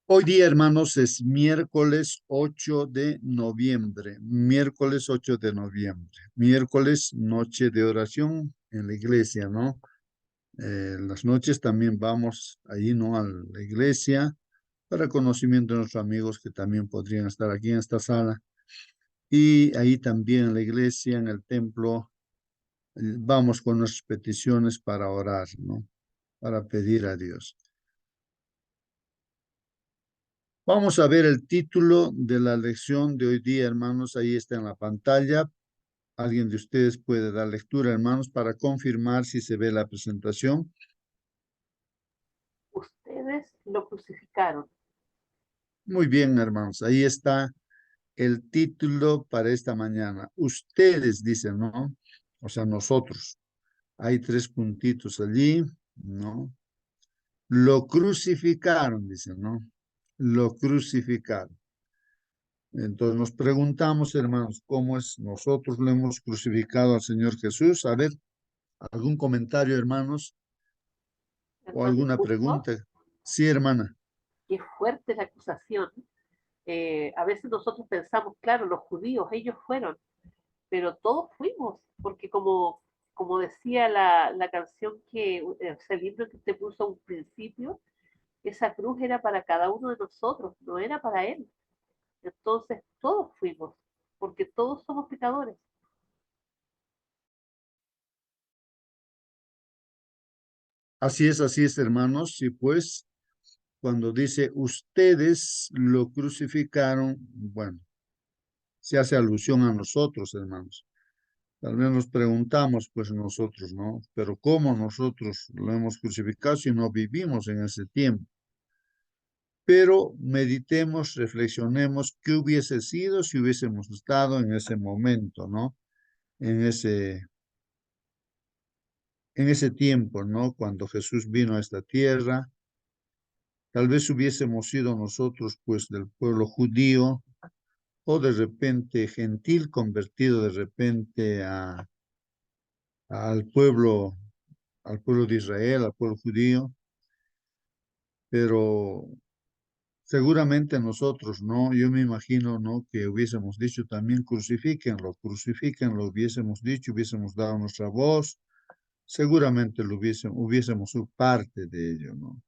Hoy día, hermanos, es miércoles 8 de noviembre, miércoles 8 de noviembre, miércoles, noche de oración en la iglesia, ¿no? Las noches también vamos ahí, ¿no? A la iglesia para conocimiento de nuestros amigos que también podrían estar aquí en esta sala. Y ahí también en la iglesia, en el templo, vamos con nuestras peticiones para orar, ¿no? Para pedir a Dios. Vamos a ver el título de la lección de hoy día, hermanos. Ahí está en la pantalla. Alguien de ustedes puede dar lectura, hermanos, para confirmar si se ve la presentación. Ustedes lo crucificaron. Muy bien, hermanos. Ahí está el título para esta mañana. Ustedes dicen, ¿no? O sea, nosotros. Hay tres puntitos allí, ¿no? Lo crucificaron, dicen, ¿no? Lo crucificaron. Entonces nos preguntamos, hermanos, ¿cómo es? Nosotros le hemos crucificado al Señor Jesús. A ver, ¿algún comentario, hermanos? ¿O Hermano alguna justo, pregunta? Sí, hermana. qué fuerte la acusación. A veces nosotros pensamos, claro, los judíos, ellos fueron, pero todos fuimos, porque como decía la canción el libro que te puso a un principio, esa cruz era para cada uno de nosotros, no era para él. Entonces todos fuimos, porque todos somos pecadores. Así es, hermanos. Y pues, cuando dice ustedes lo crucificaron, bueno, se hace alusión a nosotros, hermanos. Tal vez nos preguntamos, pues nosotros, ¿no? Pero ¿cómo nosotros lo hemos crucificado si no vivimos en ese tiempo? Pero meditemos, reflexionemos qué hubiese sido si hubiésemos estado en ese momento, ¿no? En en ese tiempo, ¿no? Cuando Jesús vino a esta tierra, tal vez hubiésemos sido nosotros, pues, del pueblo judío o de repente gentil, convertido de repente al al pueblo de Israel, al pueblo judío, pero seguramente nosotros, ¿no? Yo me imagino, ¿no? Que hubiésemos dicho también crucifíquenlo, crucifíquenlo, hubiésemos dicho, hubiésemos dado nuestra voz, seguramente hubiésemos sido parte de ello, ¿no?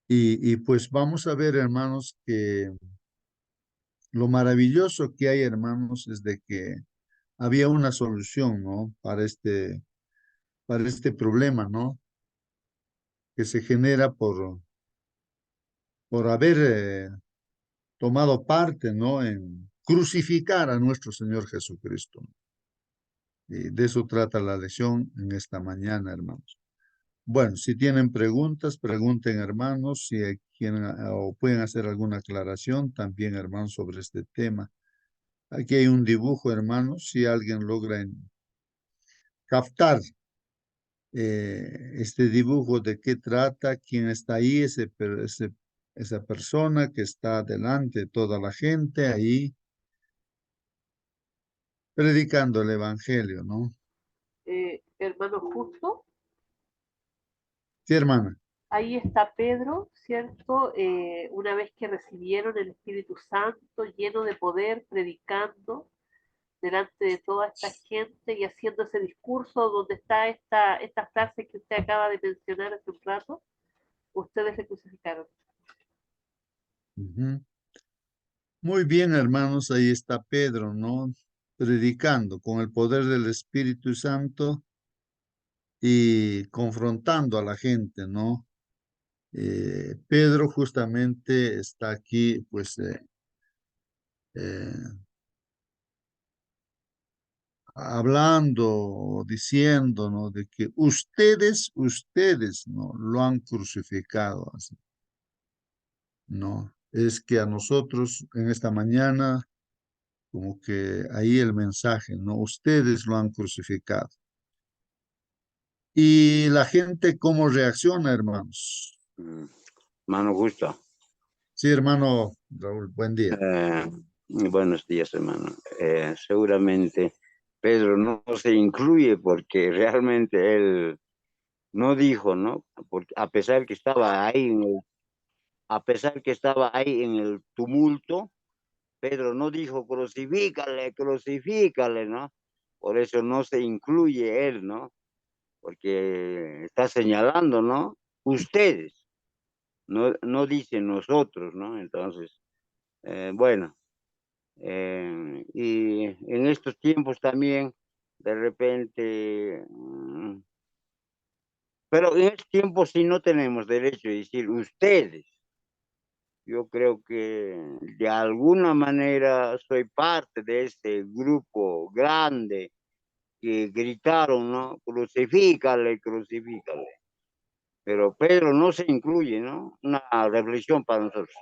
Y pues vamos a ver, hermanos, que lo maravilloso que hay, hermanos, es de que había una solución, ¿no? Para este problema, ¿no? Que se genera por haber tomado parte, ¿no? En crucificar a nuestro Señor Jesucristo. Y de eso trata la lección en esta mañana, hermanos. Bueno, si tienen preguntas, pregunten, hermanos, si quieren o pueden hacer alguna aclaración también, hermanos, sobre este tema. Aquí hay un dibujo, hermanos, si alguien logra captar este dibujo de qué trata, quién está ahí, esa persona que está delante de toda la gente ahí predicando el evangelio, ¿no? Hermano justo, Sí, hermana. ahí está Pedro, ¿cierto? Una vez que recibieron el Espíritu Santo lleno de poder, predicando delante de toda esta gente y haciendo ese discurso donde está esta frase que usted acaba de mencionar hace un rato, ustedes se crucificaron. Ujú. Muy bien, hermanos, ahí está Pedro, ¿no? Predicando con el poder del Espíritu Santo y confrontando a la gente, ¿no? Pedro justamente está aquí, pues, eh, hablando, diciendo, ¿no? De que ustedes, ¿no? Lo han crucificado, así, ¿no? Es que a nosotros en esta mañana, como que ahí el mensaje, ¿no? Ustedes lo han crucificado. Y la gente, ¿cómo reacciona, hermanos? Mm, Mano gusto. Sí, hermano Raúl, buen día. Eh, Buenos días, hermano. Seguramente Pedro no se incluye porque realmente él no dijo, ¿no? Porque a pesar que estaba ahí a pesar que estaba ahí en el tumulto, Pedro no dijo crucifícale, crucifícale, ¿no? Por eso no se incluye él, ¿no? Porque está señalando, ¿no? Ustedes, no dice nosotros, ¿no? Entonces, bueno, y en estos tiempos también, de repente, pero en estos tiempos sí no tenemos derecho a decir ustedes. Yo creo que de alguna manera soy parte de este grupo grande que gritaron, ¿no? Crucifícale, crucifícale. Pero Pedro no se incluye, ¿no? Una reflexión para nosotros.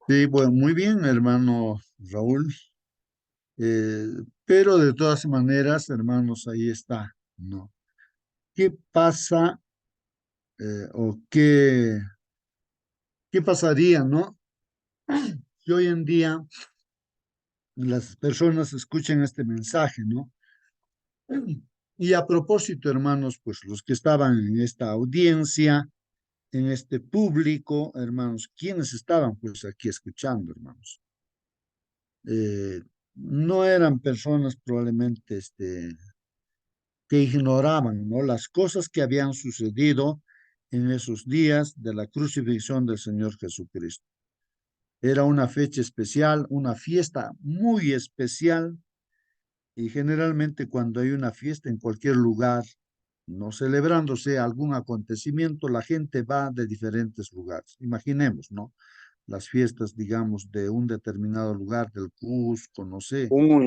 Sí, bueno, muy bien, hermano Raúl. Eh, pero de todas maneras, hermanos, ahí está, ¿no? ¿Qué pasa o qué pasaría, ¿no? Si hoy en día las personas escuchan este mensaje, ¿no? Y a propósito, hermanos, pues los que estaban en esta audiencia, en este público, hermanos, ¿quiénes estaban pues aquí escuchando, hermanos? No eran personas probablemente que ignoraban, ¿no? Las cosas que habían sucedido en esos días de la crucifixión del Señor Jesucristo. Era una fecha especial, una fiesta muy especial, y generalmente cuando hay una fiesta en cualquier lugar, no celebrándose algún acontecimiento, la gente va de diferentes lugares. Imaginemos, ¿no? Las fiestas, digamos, de un determinado lugar, del Cusco, no sé. Un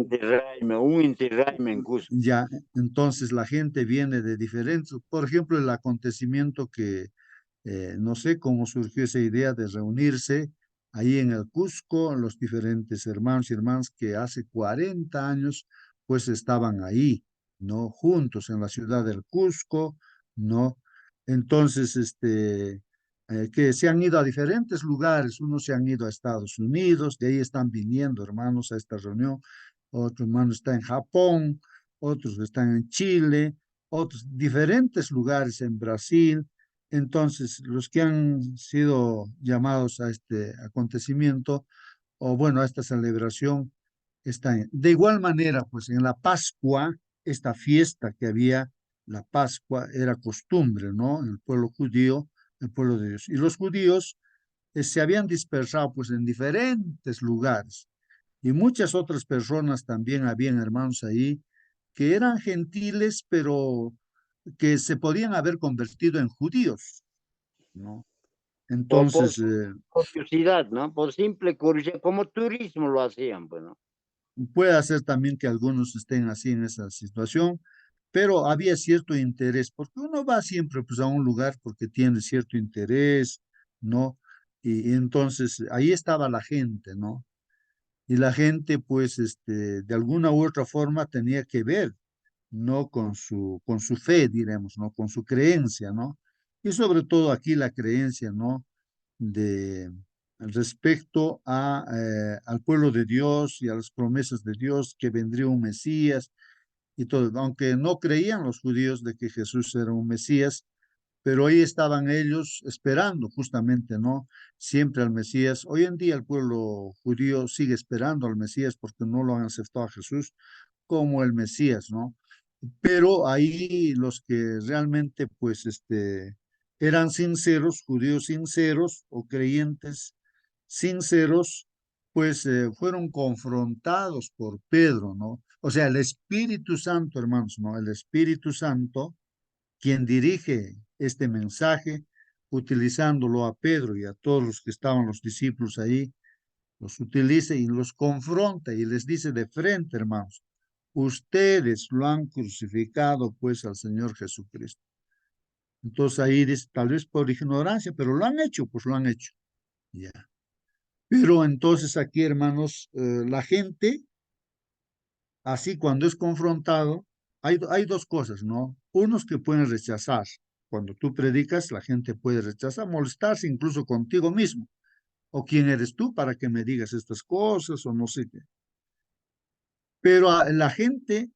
interraime en Cusco. Ya, entonces la gente viene de diferentes, por ejemplo, el acontecimiento que no sé cómo surgió esa idea de reunirse ahí en el Cusco, los diferentes hermanos y hermanas que hace 40 años pues estaban ahí, ¿no? Juntos en la ciudad del Cusco, ¿no? Entonces, que se han ido a diferentes lugares, unos se han ido a Estados Unidos, de ahí están viniendo hermanos a esta reunión, otro hermano está en Japón, otros están en Chile, otros diferentes lugares en Brasil. Entonces, los que han sido llamados a este acontecimiento, o bueno, a esta celebración, están. De igual manera, pues en la Pascua, esta fiesta que había, la Pascua, era costumbre, ¿no? En el pueblo judío, el pueblo de Dios. Y los judíos se habían dispersado, pues, en diferentes lugares. Y muchas otras personas también habían hermanos ahí que eran gentiles, pero que se podían haber convertido en judíos, ¿no? O por Entonces, curiosidad, ¿no? Por simple curiosidad, como turismo lo hacían, pues, ¿no? puede ser también que algunos estén así en esa situación, pero había cierto interés, porque uno va siempre pues, a un lugar porque tiene cierto interés, ¿no? Y entonces ahí estaba la gente, ¿no? Y la gente, pues, de alguna u otra forma tenía que ver, ¿no? Con su fe, diremos, ¿no? Con su creencia, ¿no? Y sobre todo aquí la creencia, ¿no? De respecto al pueblo de Dios y a las promesas de Dios que vendría un Mesías y todo, aunque no creían los judíos de que Jesús era un Mesías, pero ahí estaban ellos esperando justamente, ¿no? Siempre al Mesías. Hoy en día el pueblo judío sigue esperando al Mesías porque no lo han aceptado a Jesús como el Mesías, ¿no? Pero ahí los que realmente, pues, eran sinceros, judíos sinceros o creyentes sinceros, pues fueron confrontados por Pedro, ¿no? O sea, el Espíritu Santo, hermanos, ¿no? El Espíritu Santo, quien dirige este mensaje, utilizándolo a Pedro y a todos los que estaban los discípulos ahí, los utiliza y los confronta y les dice de frente, hermanos, ustedes lo han crucificado pues al Señor Jesucristo. Entonces ahí dice, tal vez por ignorancia, pero lo han hecho, pues lo han hecho. Ya. Pero entonces aquí, hermanos, la gente, así cuando es confrontado, hay dos cosas, ¿no? Unos que pueden rechazar. Cuando tú predicas, la gente puede rechazar, molestarse incluso contigo mismo. ¿O quién eres tú para que me digas estas cosas o no sé qué? Pero la gente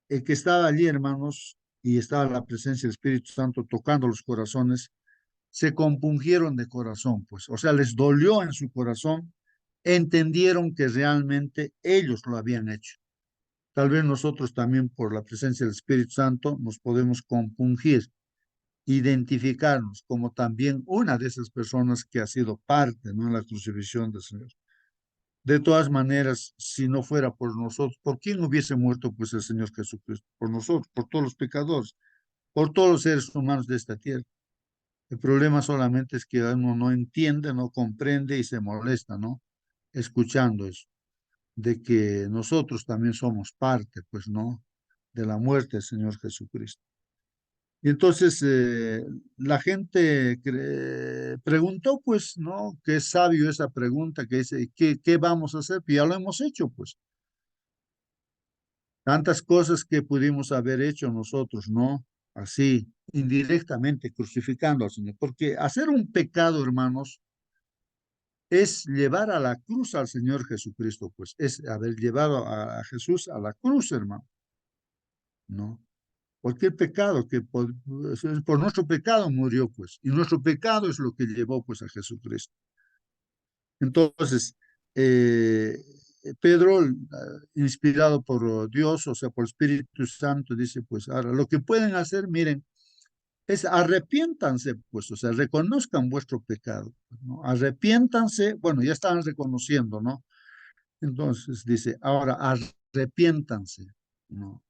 que estaba allí, hermanos, y estaba la presencia del Espíritu Santo tocando los corazones, se compungieron de corazón, pues, o sea, les dolió en su corazón, entendieron que realmente ellos lo habían hecho. Tal vez nosotros también por la presencia del Espíritu Santo nos podemos compungir, identificarnos como también una de esas personas que ha sido parte, ¿no?, en la crucifixión del Señor. De todas maneras, si no fuera por nosotros, ¿por quién hubiese muerto pues el Señor Jesucristo? Por nosotros, por todos los pecadores, por todos los seres humanos de esta tierra. El problema solamente es que uno no entiende, no comprende y se molesta, ¿no? Escuchando eso, de que nosotros también somos parte, pues, ¿no?, de la muerte del Señor Jesucristo. Y entonces la gente preguntó, pues, ¿no? Qué sabio esa pregunta que dice, ¿qué vamos a hacer? Pues ya lo hemos hecho, pues. Tantas cosas que pudimos haber hecho nosotros, ¿no? Así, indirectamente, crucificando al Señor. Porque hacer un pecado, hermanos, es llevar a la cruz al Señor Jesucristo, pues. Es haber llevado a Jesús a la cruz, hermano, ¿no? Cualquier pecado que por nuestro pecado murió, pues, y nuestro pecado es lo que llevó, pues, a Jesucristo. Entonces, Pedro, inspirado por Dios, o sea, por el Espíritu Santo, dice, pues, ahora, lo que pueden hacer, miren, es arrepiéntanse, pues, o sea, reconozcan vuestro pecado, ¿no? Arrepiéntanse, bueno, ya estaban reconociendo, ¿no? Entonces dice, ahora arrepiéntanse, ¿no?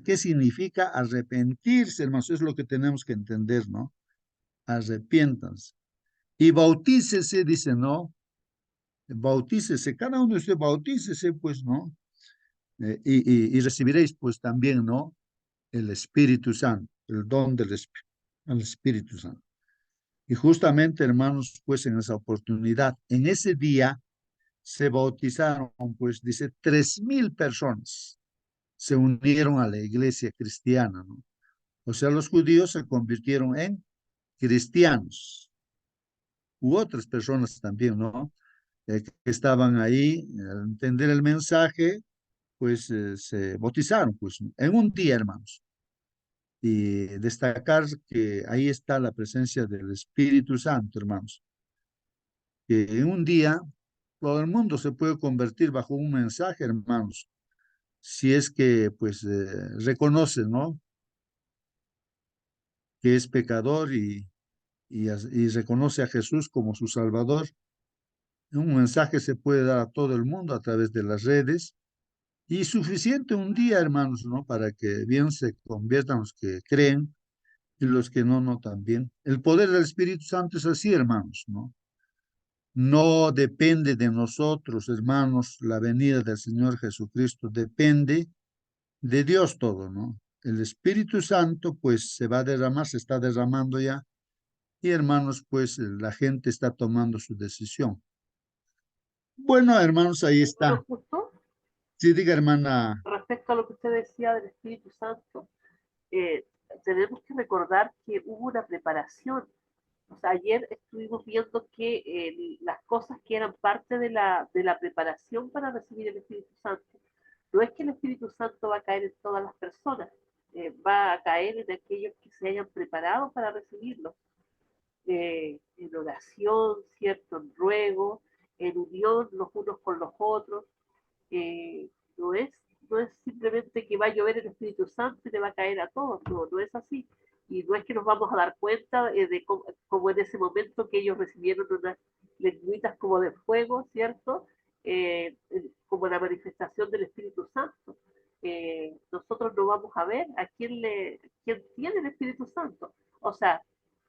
¿Qué significa arrepentirse, hermanos? Es lo que tenemos que entender, ¿no? Arrepiéntanse. Y bautícese, dice, ¿no? Bautícese, cada uno de ustedes bautícese, pues, ¿no? Y recibiréis, pues, también, ¿no? El Espíritu Santo, el don el Espíritu Santo. Y justamente, hermanos, pues, en esa oportunidad, en ese día, se bautizaron, pues, dice, 3,000 personas se unieron a la iglesia cristiana, ¿no? O sea, los judíos se convirtieron en cristianos, u otras personas también, ¿no? Que estaban ahí, al entender el mensaje, pues se bautizaron, pues, en un día, hermanos. Y destacar que ahí está la presencia del Espíritu Santo, hermanos. Que en un día todo el mundo se puede convertir bajo un mensaje, hermanos, si es que, pues, reconoce, ¿no?, que es pecador y reconoce a Jesús como su Salvador. Un mensaje se puede dar a todo el mundo a través de las redes y suficiente un día, hermanos, ¿no? Para que bien se conviertan los que creen y los que no, no también. El poder del Espíritu Santo es así, hermanos, ¿no? No depende de nosotros, hermanos, la venida del Señor Jesucristo, depende de Dios todo, ¿no? El Espíritu Santo, pues, se va a derramar, se está derramando ya, y hermanos, pues, la gente está tomando su decisión. Bueno, hermanos, ahí Bueno, está. justo Sí, diga, hermana. respecto a lo que usted decía del Espíritu Santo, eh, tenemos que recordar que hubo una preparación. O sea, ayer estuvimos viendo que las cosas que eran parte de la preparación para recibir el Espíritu Santo, no es que el Espíritu Santo va a caer en todas las personas, va a caer en aquellos que se hayan preparado para recibirlo, en oración, ¿cierto? En ruego, en unión los unos con los otros. Eh, no, es, no es simplemente que va a llover el Espíritu Santo y le va a caer a todos, no, no es así. Y no es que nos vamos a dar cuenta de cómo en ese momento que ellos recibieron unas lengüitas como de fuego, ¿cierto? Como la manifestación del Espíritu Santo. Nosotros no vamos a ver a quién tiene el Espíritu Santo. O sea,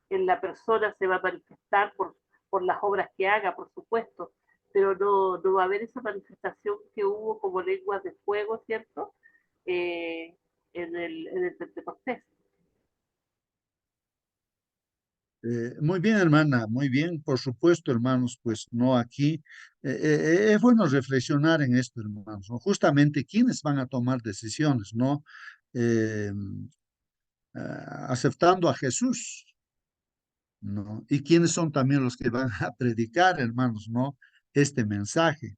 en la persona se va a manifestar por las obras que haga, por supuesto, pero no va a haber esa manifestación que hubo como lenguas de fuego, ¿cierto? En el Pentecostés. Muy bien, hermana, muy bien, por supuesto, hermanos, pues no aquí. Es bueno reflexionar en esto, hermanos, ¿no? Justamente quiénes van a tomar decisiones, ¿no? Eh, Aceptando a Jesús, ¿no? Y quiénes son también los que van a predicar, hermanos, ¿no? Este mensaje.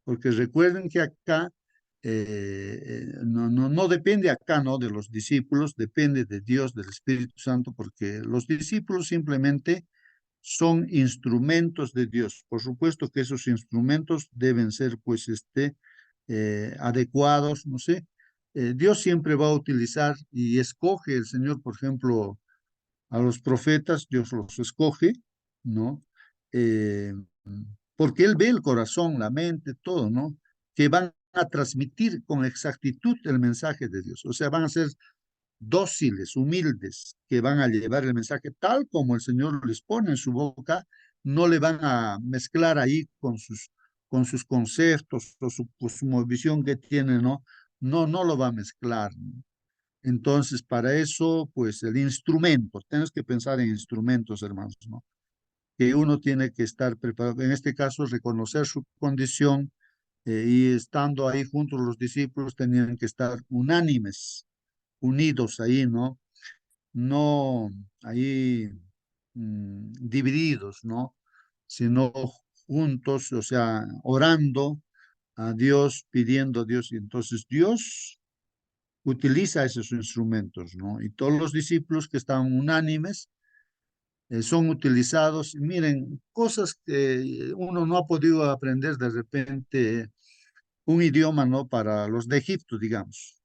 Porque recuerden que acá no depende acá, ¿no? De los discípulos, depende de Dios, del Espíritu Santo, porque los discípulos simplemente son instrumentos de Dios. Por supuesto que esos instrumentos deben ser, pues, adecuados, no sé. Dios siempre va a utilizar y escoge el Señor, por ejemplo, a los profetas, Dios los escoge, ¿no? Eh, Porque Él ve el corazón, la mente, todo, ¿no? Que van a transmitir con exactitud el mensaje de Dios. O sea, van a ser dóciles, humildes, que van a llevar el mensaje tal como el Señor les pone en su boca, no le van a mezclar ahí con sus conceptos o su cosmovisión que tiene, ¿no? No lo va a mezclar, ¿no? Entonces, para eso, pues el instrumento, tienes que pensar en instrumentos, hermanos, ¿no? Que uno tiene que estar preparado, en este caso, reconocer su condición y estando ahí juntos los discípulos tenían que estar unánimes, unidos ahí, ¿no? No ahí divididos, ¿no? Sino juntos, o sea, orando a Dios, pidiendo a Dios. Y entonces Dios utiliza esos instrumentos, ¿no? Y todos los discípulos que estaban unánimes son utilizados. Miren, cosas que uno no ha podido aprender de repente, un idioma, ¿no? Para los de Egipto, digamos.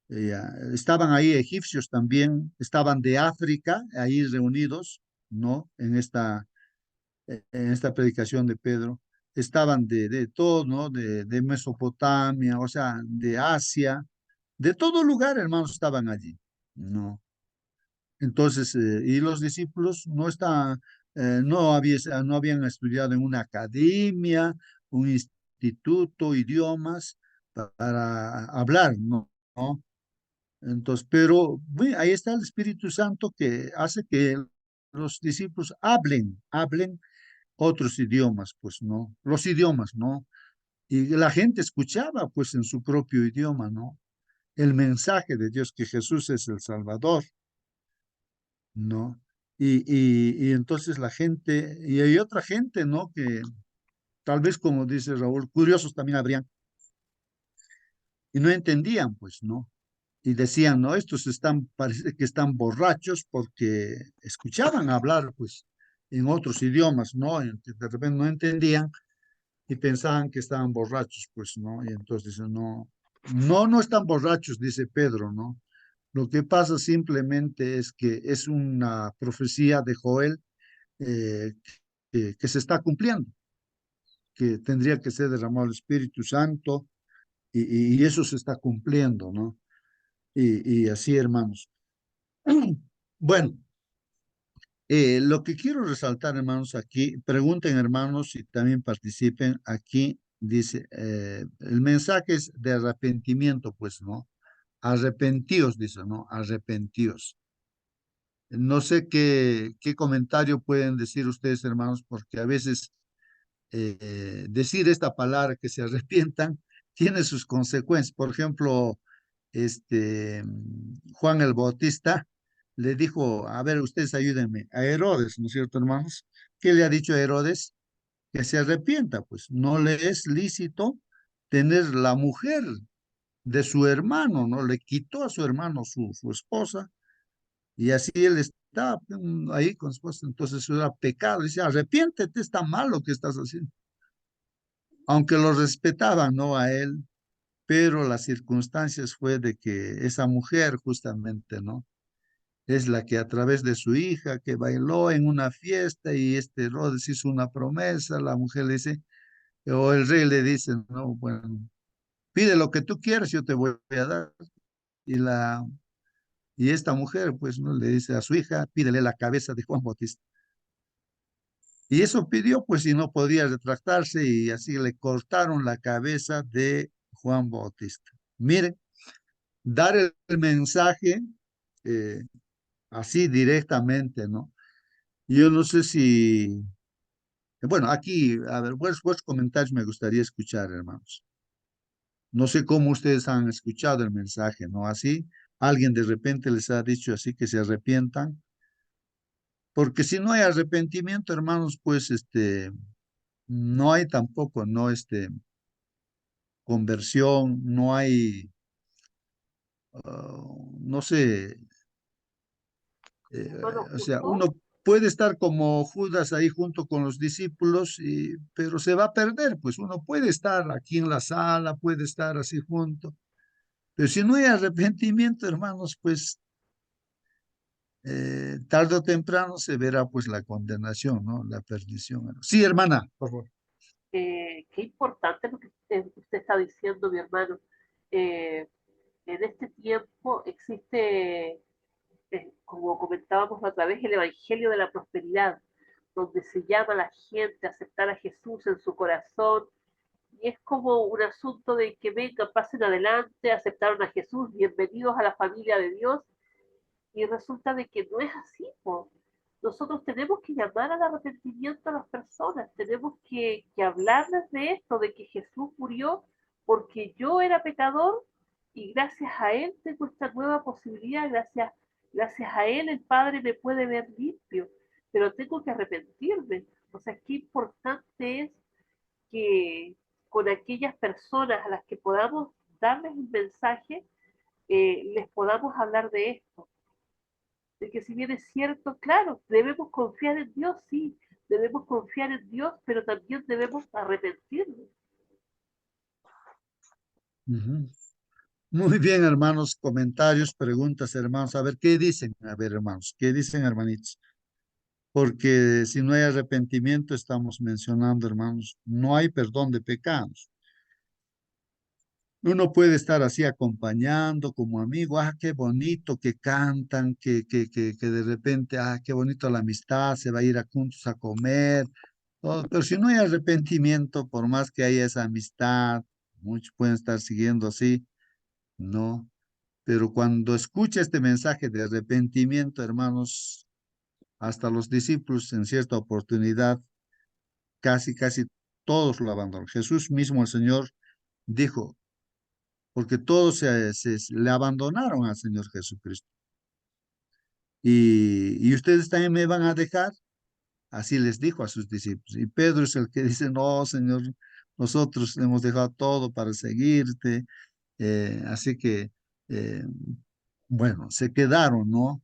Estaban ahí egipcios también, estaban de África, ahí reunidos, ¿no? En esta predicación de Pedro. Estaban de todo, ¿no? De Mesopotamia, o sea, de Asia, de todo lugar, hermanos, estaban allí, ¿no? Entonces, y los discípulos no habían estudiado en una academia, un instituto, idiomas, para hablar, ¿no? ¿No? Entonces, pero bueno, ahí está el Espíritu Santo que hace que los discípulos hablen otros idiomas, pues, ¿no? Los idiomas, ¿no? Y la gente escuchaba, pues, en su propio idioma, ¿no? El mensaje de Dios, que Jesús es el Salvador, ¿no? Y entonces la gente, y hay otra gente, ¿no? Que tal vez, como dice Raúl, curiosos también habrían, y no entendían, pues, ¿no? Y decían, no, parece que están borrachos porque escuchaban hablar, pues, en otros idiomas, ¿no? Y que de repente no entendían y pensaban que estaban borrachos, pues, ¿no? Y entonces dicen, no están borrachos, dice Pedro, ¿no? Lo que pasa simplemente es que es una profecía de Joel eh, que se está cumpliendo, que tendría que ser derramado el Espíritu Santo y eso se está cumpliendo, ¿no? Y así, hermanos. Bueno, lo que quiero resaltar, hermanos, aquí, pregunten, hermanos, y también participen. Aquí dice, el mensaje es de arrepentimiento, pues, ¿no? Arrepentíos, dice, ¿no? Arrepentíos. No sé qué comentario pueden decir ustedes, hermanos, porque a veces decir esta palabra, que se arrepientan, tiene sus consecuencias. Por ejemplo, Juan el Bautista le dijo, a ver, ustedes ayúdenme, a Herodes, ¿no es cierto, hermanos? ¿Qué le ha dicho a Herodes? Que se arrepienta, pues no le es lícito tener la mujer de su hermano, ¿no? Le quitó a su hermano su esposa y así él está ahí con su esposa, entonces eso era pecado. Dice, arrepiéntete, está mal lo que estás haciendo. Aunque lo respetaban, ¿no? A él, pero las circunstancias fue de que esa mujer justamente, ¿no? Es la que a través de su hija que bailó en una fiesta y Herodes hizo una promesa, la mujer le dice, o el rey le dice, no, bueno, pide lo que tú quieras, yo te voy a dar. Y esta mujer, pues, ¿no? Le dice a su hija, pídele la cabeza de Juan Bautista. Y eso pidió, pues, y no podía retractarse, y así le cortaron la cabeza de Juan Bautista. Miren, dar el mensaje eh, así directamente, ¿no? Yo no sé si, bueno, aquí, a ver, vuestros comentarios me gustaría escuchar, hermanos. No sé cómo ustedes han escuchado el mensaje, ¿no? Así, alguien de repente les ha dicho así que se arrepientan, porque si no hay arrepentimiento, hermanos, pues, no hay tampoco, ¿no? conversión, no hay, no sé, Hermano, o sea, justo, uno puede estar como Judas ahí junto con los discípulos, pero se va a perder, pues uno puede estar aquí en la sala, puede estar así junto, pero si no hay arrepentimiento, hermanos, pues tarde o temprano se verá pues la condenación, ¿no? La perdición. Sí, hermana, por favor. qué importante lo que usted está diciendo, mi hermano. Eh, en este tiempo existe, como comentábamos la otra vez, el Evangelio de la Prosperidad, donde se llama a la gente a aceptar a Jesús en su corazón. Y es como un asunto de que vengan, pasen adelante, aceptaron a Jesús, bienvenidos a la familia de Dios. Y resulta de que no es así, po. Nosotros tenemos que llamar al arrepentimiento a las personas, tenemos que hablarles de esto, de que Jesús murió porque yo era pecador y gracias a Él tengo esta nueva posibilidad, gracias a Él el Padre me puede ver limpio, pero tengo que arrepentirme. O sea, qué importante es que con aquellas personas a las que podamos darles un mensaje, les podamos hablar de esto, de que si bien es cierto, claro, debemos confiar en Dios, sí, debemos confiar en Dios, pero también debemos arrepentirnos. Ujú. Muy bien, hermanos, comentarios, preguntas, hermanos. A ver, ¿qué dicen? A ver, hermanos, ¿qué dicen, hermanitos? Porque si no hay arrepentimiento, estamos mencionando, hermanos, no hay perdón de pecados. Uno puede estar así acompañando como amigo, qué bonito que cantan, que de repente, qué bonito la amistad, se va a ir a juntos a comer, todo. Pero si no hay arrepentimiento, por más que haya esa amistad, muchos pueden estar siguiendo así, no. Pero cuando escucha este mensaje de arrepentimiento, hermanos, hasta los discípulos en cierta oportunidad, casi todos lo abandonan. Jesús mismo, el Señor, dijo, porque todos le abandonaron al Señor Jesucristo. Y ustedes también me van a dejar, así les dijo a sus discípulos. Y Pedro es el que dice, no, Señor, nosotros hemos dejado todo para seguirte. Así que, eh, bueno, se quedaron, ¿no?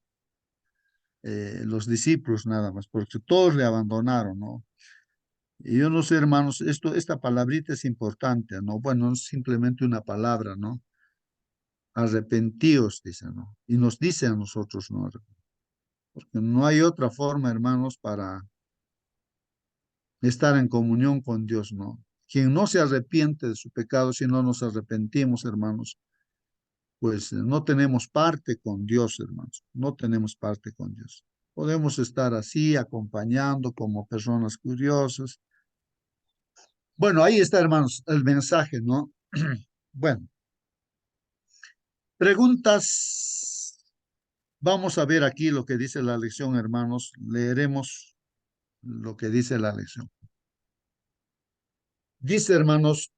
Los discípulos nada más, porque todos le abandonaron, ¿no? Y yo no sé, hermanos, esta palabrita es importante, ¿no? Bueno, no es simplemente una palabra, ¿no? Arrepentíos, dice, ¿no? Y nos dice a nosotros, ¿no? Porque no hay otra forma, hermanos, para estar en comunión con Dios, ¿no? Quien no se arrepiente de su pecado, si no nos arrepentimos, hermanos, pues no tenemos parte con Dios, hermanos, no tenemos parte con Dios. Podemos estar así, acompañando como personas curiosas. Bueno, ahí está, hermanos, el mensaje, ¿no? Bueno, preguntas. Vamos a ver aquí lo que dice la lección, hermanos. Leeremos lo que dice la lección. Dice, hermanos,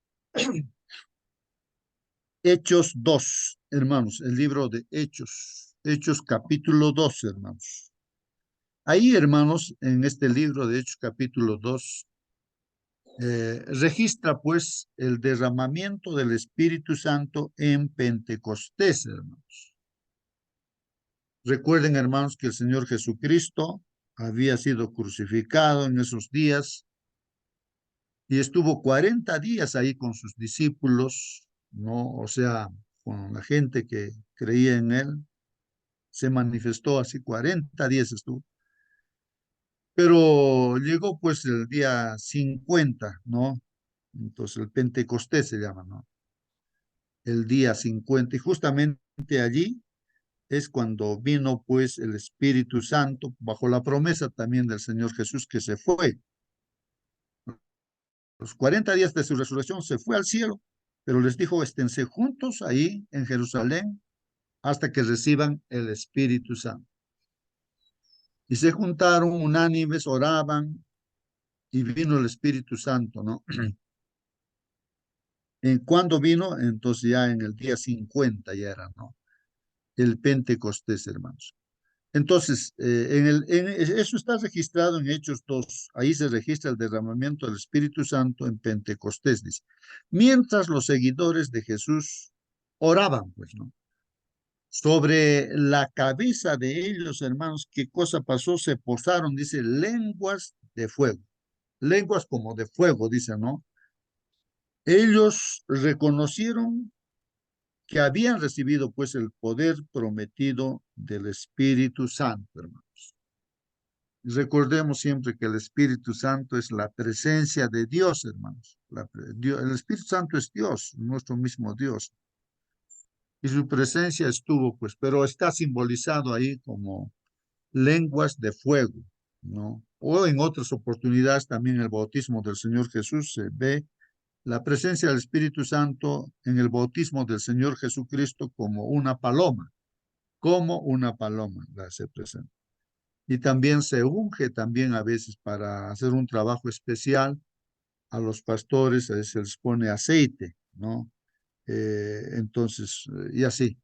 Hechos 2, hermanos, el libro de Hechos, Hechos capítulo 2, hermanos. Ahí, hermanos, en este libro de Hechos capítulo 2, registra pues el derramamiento del Espíritu Santo en Pentecostés, hermanos. Recuerden, hermanos, que el Señor Jesucristo había sido crucificado en esos días y estuvo 40 días ahí con sus discípulos, ¿no? O sea, con la gente que creía en él. Se manifestó así, 40 días estuvo. Pero llegó pues el día 50, ¿no? Entonces el Pentecostés se llama, ¿no? El día 50. Y justamente allí es cuando vino pues el Espíritu Santo, bajo la promesa también del Señor Jesús que se fue. Los 40 días de su resurrección se fue al cielo, pero les dijo, esténse juntos ahí en Jerusalén hasta que reciban el Espíritu Santo. Y se juntaron unánimes, oraban y vino el Espíritu Santo, ¿no? ¿Cuándo vino? Entonces ya en el día 50 ya era, ¿no? El Pentecostés, hermanos. Entonces, eso está registrado en Hechos 2. Ahí se registra el derramamiento del Espíritu Santo en Pentecostés, dice. Mientras los seguidores de Jesús oraban, pues, ¿no? Sobre la cabeza de ellos, hermanos, ¿qué cosa pasó? Se posaron, dice, lenguas de fuego. Lenguas como de fuego, dice, ¿no? Ellos reconocieron que habían recibido, pues, el poder prometido del Espíritu Santo, hermanos. Recordemos siempre que el Espíritu Santo es la presencia de Dios, hermanos. El Espíritu Santo es Dios, nuestro mismo Dios. Y su presencia estuvo, pues, pero está simbolizado ahí como lenguas de fuego, ¿no? O en otras oportunidades también el bautismo del Señor Jesús se ve la presencia del Espíritu Santo en el bautismo del Señor Jesucristo como una paloma la se presenta. Y también se unge también a veces para hacer un trabajo especial a los pastores, a veces se les pone aceite, ¿no? Entonces, y así,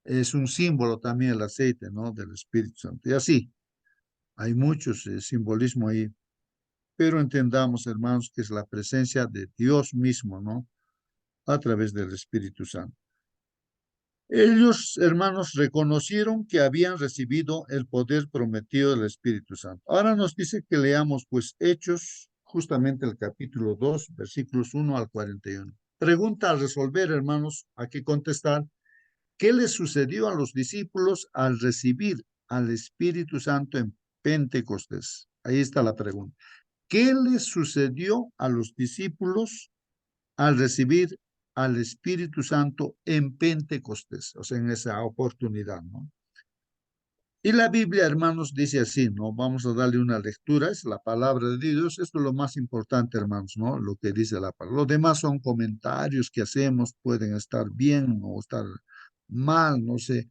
es un símbolo también el aceite, ¿no? Del Espíritu Santo. Y así, hay muchos simbolismo ahí, pero entendamos, hermanos, que es la presencia de Dios mismo, ¿no? A través del Espíritu Santo. Ellos, hermanos, reconocieron que habían recibido el poder prometido del Espíritu Santo. Ahora nos dice que leamos, pues, Hechos, justamente el capítulo 2, versículos 1 al 41. Pregunta a resolver, hermanos, a qué contestar. ¿Qué les sucedió a los discípulos al recibir al Espíritu Santo en Pentecostés? Ahí está la pregunta. ¿Qué les sucedió a los discípulos al recibir al Espíritu Santo en Pentecostés? O sea, en esa oportunidad, ¿no? Y la Biblia, hermanos, dice así, ¿no? Vamos a darle una lectura, es la palabra de Dios, esto es lo más importante, hermanos, ¿no? Lo que dice la palabra. Los demás son comentarios que hacemos, pueden estar bien o estar mal, no sé,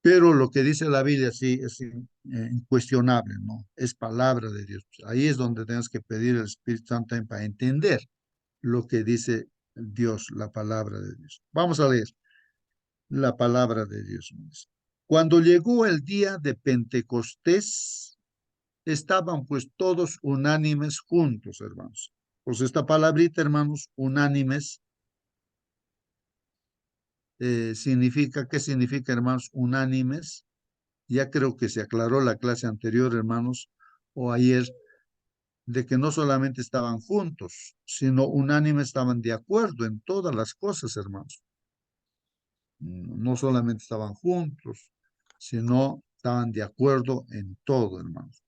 pero lo que dice la Biblia sí es incuestionable, ¿no? Es palabra de Dios. Ahí es donde tenemos que pedir el Espíritu Santo para entender lo que dice Dios, la palabra de Dios. Vamos a leer la palabra de Dios. Cuando llegó el día de Pentecostés, estaban pues todos unánimes juntos, hermanos. Pues esta palabrita, hermanos, unánimes, significa, ¿qué significa, hermanos? Unánimes. Ya creo que se aclaró la clase anterior, hermanos, o ayer, de que no solamente estaban juntos, sino unánimes, estaban de acuerdo en todas las cosas, hermanos. No solamente estaban juntos, sino estaban de acuerdo en todo, hermanos.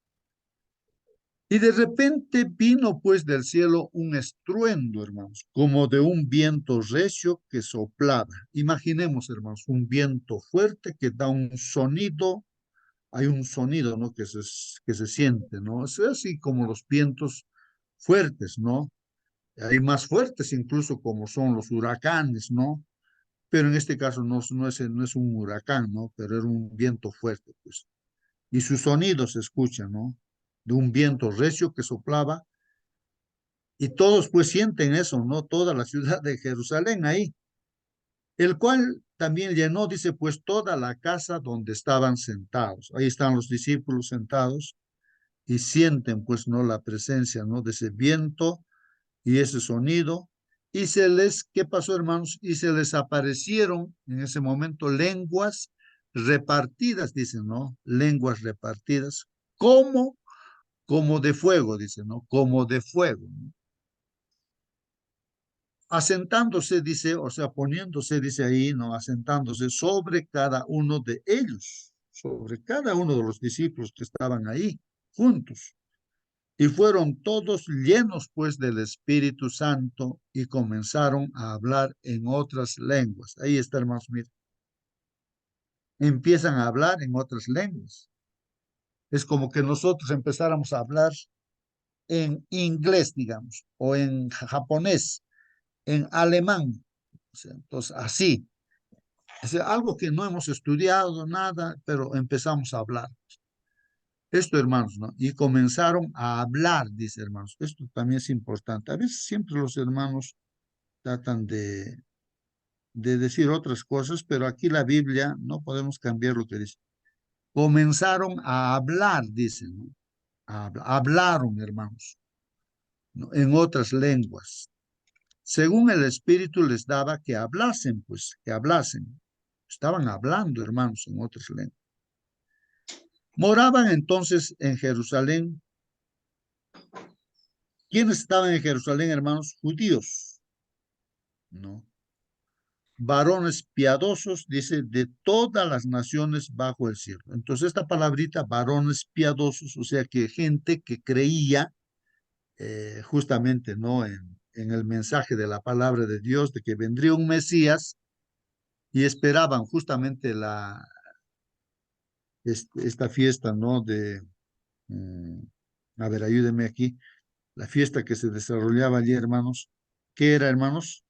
Y de repente vino pues del cielo un estruendo, hermanos, como de un viento recio que soplaba. Imaginemos, hermanos, un viento fuerte que da un sonido. Hay un sonido, ¿no? Que se siente, ¿no? Es así como los vientos fuertes, ¿no? Hay más fuertes incluso como son los huracanes, ¿no? Pero en este caso no es un huracán, ¿no? Pero era un viento fuerte, pues. Y su sonido se escucha, ¿no? De un viento recio que soplaba. Y todos pues sienten eso, ¿no? Toda la ciudad de Jerusalén ahí. El cual también llenó, dice, pues toda la casa donde estaban sentados. Ahí están los discípulos sentados y sienten pues no la presencia no de ese viento y ese sonido y ¿qué pasó, hermanos? Y se les aparecieron en ese momento lenguas repartidas, dicen, ¿no? Lenguas repartidas como de fuego, dicen, ¿no? Como de fuego, ¿no? Asentándose, dice, o sea, poniéndose, dice ahí, ¿no? Asentándose sobre cada uno de ellos, sobre cada uno de los discípulos que estaban ahí juntos. Y fueron todos llenos pues del Espíritu Santo y comenzaron a hablar en otras lenguas. Ahí está, hermanos, miren. Empiezan a hablar en otras lenguas. Es como que nosotros empezáramos a hablar en inglés, digamos, o en japonés, en alemán. O sea, entonces, así. Es algo que no hemos estudiado, nada, pero empezamos a hablar. Esto, hermanos, ¿no? Y comenzaron a hablar, dice, hermanos. Esto también es importante. A veces siempre los hermanos tratan de decir otras cosas, pero aquí la Biblia no podemos cambiar lo que dice. comenzaron a hablar, dicen, ¿no? Hablaron, hermanos, ¿no? En otras lenguas, según el Espíritu les daba que hablasen, pues, que hablasen. Estaban hablando, hermanos, en otras lenguas. Moraban entonces en Jerusalén. ¿Quiénes estaban en Jerusalén, hermanos? Judíos, ¿no? Varones piadosos, dice, de todas las naciones bajo el cielo. Entonces, esta palabrita, varones piadosos, o sea, que gente que creía justamente, ¿no? En el mensaje de la palabra de Dios, de que vendría un Mesías, y esperaban justamente esta fiesta, ¿no? A ver, ayúdenme aquí, la fiesta que se desarrollaba allí, hermanos. ¿Qué era, hermanos?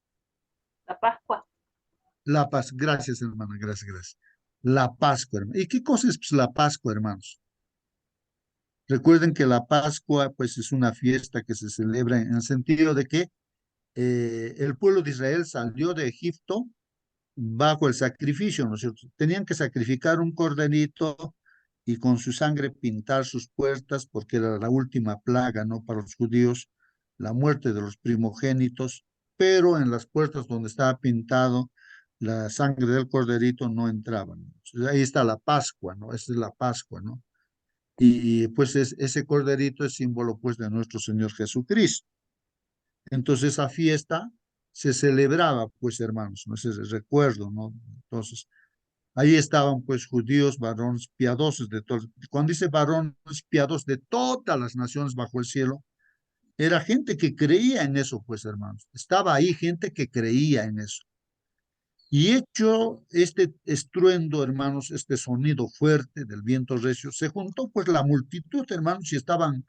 La Pascua. La Paz. Gracias, hermana, gracias, gracias. La Pascua, hermano. ¿Y qué cosa es, pues, la Pascua, hermanos? Recuerden que la Pascua, pues, es una fiesta que se celebra en el sentido de que el pueblo de Israel salió de Egipto bajo el sacrificio, ¿no es cierto? Tenían que sacrificar un corderito y con su sangre pintar sus puertas, porque era la última plaga, ¿no? Para los judíos, la muerte de los primogénitos, pero en las puertas donde estaba pintado la sangre del corderito no entraban. Entonces, ahí está la Pascua, ¿no? Esa es la Pascua, ¿no? Y pues ese corderito es símbolo, pues, de nuestro Señor Jesucristo. Entonces esa fiesta se celebraba, pues, hermanos, no sé, recuerdo, ¿no? Entonces, ahí estaban, pues, judíos, varones piadosos de todos. Cuando dice varones piadosos de todas las naciones bajo el cielo, era gente que creía en eso, pues, hermanos. Estaba ahí gente que creía en eso. Y hecho este estruendo, hermanos, este sonido fuerte del viento recio, se juntó, pues, la multitud, hermanos, y estaban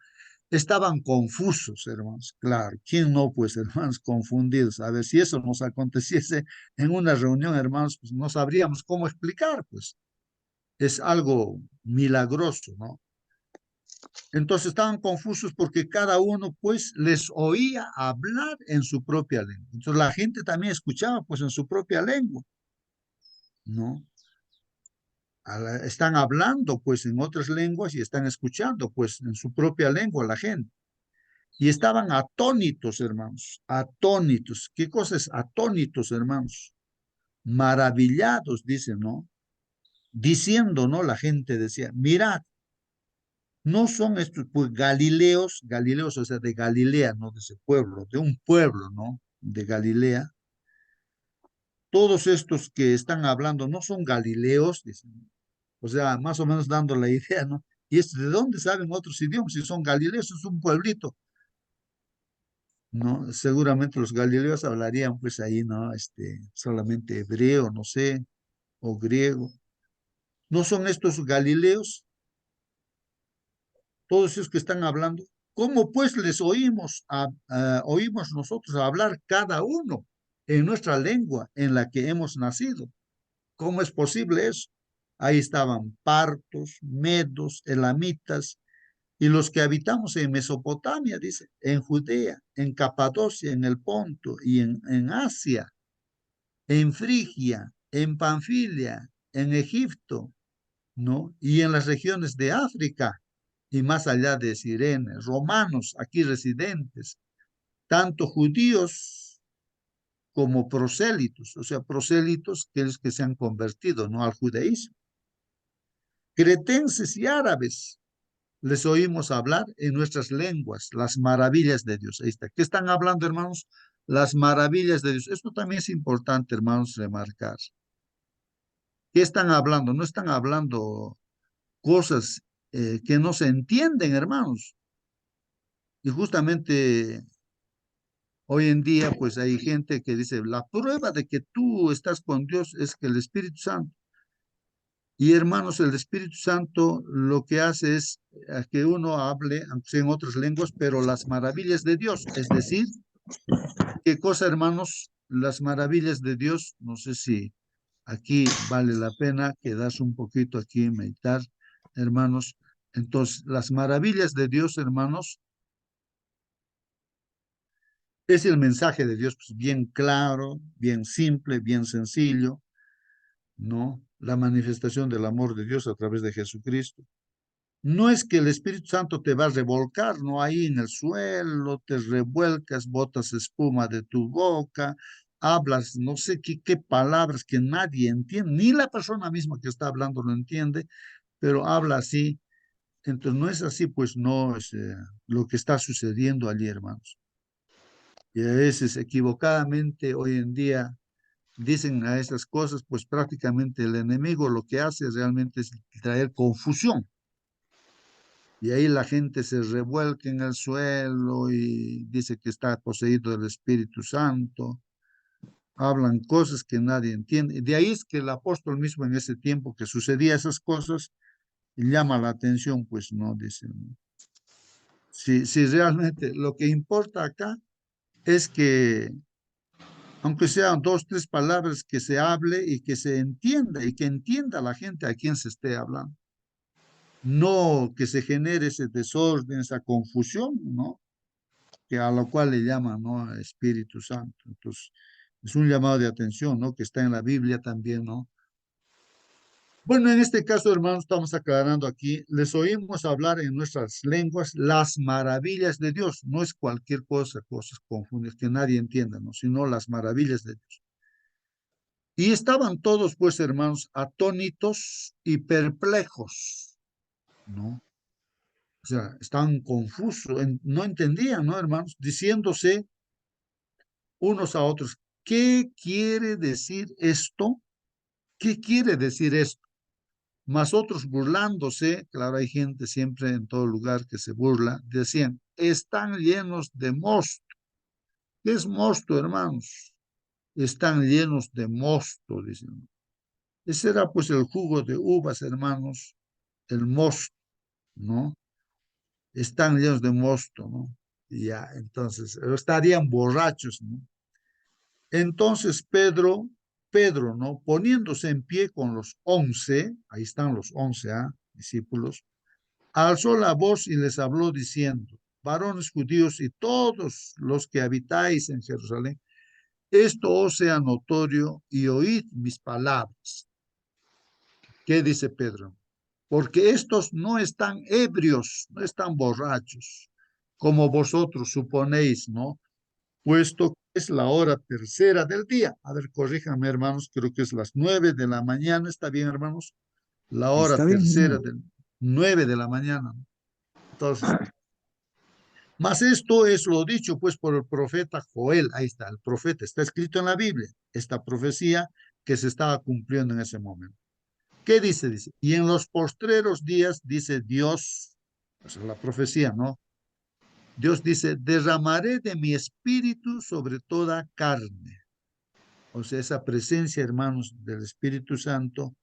confusos, hermanos. Claro, ¿quién no, pues, hermanos, confundidos? A ver, si eso nos aconteciese en una reunión, hermanos, pues no sabríamos cómo explicar, pues. Es algo milagroso, ¿no? Entonces estaban confusos porque cada uno, pues, les oía hablar en su propia lengua. Entonces la gente también escuchaba, pues, en su propia lengua, ¿no? Están hablando, pues, en otras lenguas y están escuchando, pues, en su propia lengua la gente. Y estaban atónitos, hermanos, atónitos. ¿Qué cosa es atónitos, hermanos? Maravillados, dicen, ¿no? Diciendo, ¿no? La gente decía, mirad, no son estos, pues, Galileos, o sea, de Galilea, ¿no? De ese pueblo, de un pueblo, ¿no? De Galilea. Todos estos que están hablando no son Galileos, dicen. O sea, más o menos dando la idea, ¿no? ¿Y es de dónde saben otros idiomas? Si son Galileos, es un pueblito. ¿No? Seguramente los galileos hablarían, pues, ahí, ¿no? Solamente hebreo, no sé, o griego. ¿No son estos galileos, todos esos que están hablando? ¿Cómo, pues, les oímos nosotros hablar cada uno en nuestra lengua en la que hemos nacido? ¿Cómo es posible eso? Ahí estaban partos, medos, elamitas, y los que habitamos en Mesopotamia, dice, en Judea, en Capadocia, en el Ponto y en Asia, en Frigia, en Panfilia, en Egipto, ¿no? Y en las regiones de África y más allá de Cirene, romanos aquí residentes, tanto judíos como prosélitos, o sea, prosélitos que es que se han convertido, ¿no? Al judaísmo. Cretenses y árabes, les oímos hablar en nuestras lenguas, las maravillas de Dios. Ahí está. ¿Qué están hablando, hermanos? Las maravillas de Dios. Esto también es importante, hermanos, remarcar. ¿Qué están hablando? No están hablando cosas que no se entienden, hermanos. Y justamente hoy en día, pues hay gente que dice, la prueba de que tú estás con Dios es que el Espíritu Santo. Y hermanos, el Espíritu Santo lo que hace es que uno hable, aunque sea en otras lenguas, pero las maravillas de Dios. Es decir, ¿qué cosa, hermanos? Las maravillas de Dios, no sé si aquí vale la pena quedarse un poquito aquí, meditar, hermanos. Entonces, las maravillas de Dios, hermanos, es el mensaje de Dios, pues, bien claro, bien simple, bien sencillo, ¿no? La manifestación del amor de Dios a través de Jesucristo. No es que el Espíritu Santo te va a revolcar, ¿no? Ahí en el suelo, te revuelcas, botas espuma de tu boca, hablas no sé qué palabras que nadie entiende, ni la persona misma que está hablando lo entiende, pero habla así. Entonces no es así, pues no es lo que está sucediendo allí, hermanos. Y a veces equivocadamente hoy en día dicen a esas cosas, pues prácticamente el enemigo lo que hace realmente es traer confusión. Y ahí la gente se revuelca en el suelo y dice que está poseído del Espíritu Santo. Hablan cosas que nadie entiende. De ahí es que el apóstol mismo en ese tiempo que sucedía esas cosas, llama la atención, pues no, dice, ¿no? Si realmente lo que importa acá es que, aunque sean dos, tres palabras, que se hable y que se entienda y que entienda la gente a quien se esté hablando. No que se genere ese desorden, esa confusión, ¿no? Que a lo cual le llaman, ¿no? Espíritu Santo. Entonces, es un llamado de atención, ¿no? Que está en la Biblia también, ¿no? Bueno, en este caso, hermanos, estamos aclarando aquí, les oímos hablar en nuestras lenguas las maravillas de Dios. No es cualquier cosa, cosas confundidas que nadie entienda, ¿no? Sino las maravillas de Dios. Y estaban todos, pues, hermanos, atónitos y perplejos, ¿no? O sea, estaban confusos, no entendían, ¿no, hermanos? Diciéndose unos a otros, ¿qué quiere decir esto? ¿Qué quiere decir esto? Mas otros burlándose, claro, hay gente siempre en todo lugar que se burla, decían, están llenos de mosto. ¿Qué es mosto, hermanos? Están llenos de mosto, dicen. Ese era pues el jugo de uvas, hermanos, el mosto, ¿no? Están llenos de mosto, ¿no? Y ya, entonces, estarían borrachos, ¿no? Entonces Pedro, ¿no? Poniéndose en pie con los 11, ahí están los 11 discípulos, alzó la voz y les habló diciendo, varones judíos y todos los que habitáis en Jerusalén, esto os sea notorio y oíd mis palabras. ¿Qué dice Pedro? Porque estos no están ebrios, no están borrachos, como vosotros suponéis, ¿no? Puesto que es la hora tercera del día. A ver, corríjanme, hermanos, creo que es las 9 de la mañana, ¿está bien, hermanos? La hora Está bien, tercera hermano. del 9 de la mañana. Entonces, mas esto es lo dicho, pues, por el profeta Joel. Ahí está, el profeta, está escrito en la Biblia, esta profecía que se estaba cumpliendo en ese momento. ¿Qué dice? Dice, y en los postreros días, dice Dios, o sea, la profecía, ¿no? Dios dice, derramaré de mi espíritu sobre toda carne. O sea, esa presencia, hermanos, del Espíritu Santo,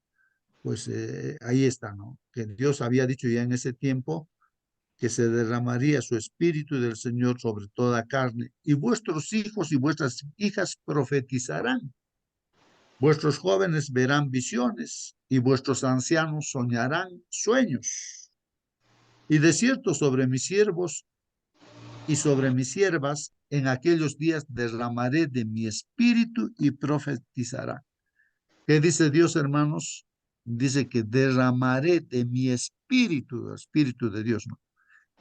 pues ahí está, ¿no? Que Dios había dicho ya en ese tiempo que se derramaría su espíritu del Señor sobre toda carne, y vuestros hijos y vuestras hijas profetizarán. Vuestros jóvenes verán visiones y vuestros ancianos soñarán sueños. Y de cierto sobre mis siervos y sobre mis siervas en aquellos días derramaré de mi espíritu y profetizarán. ¿Qué dice Dios, hermanos? Dice que derramaré de mi espíritu, el espíritu de Dios, ¿no?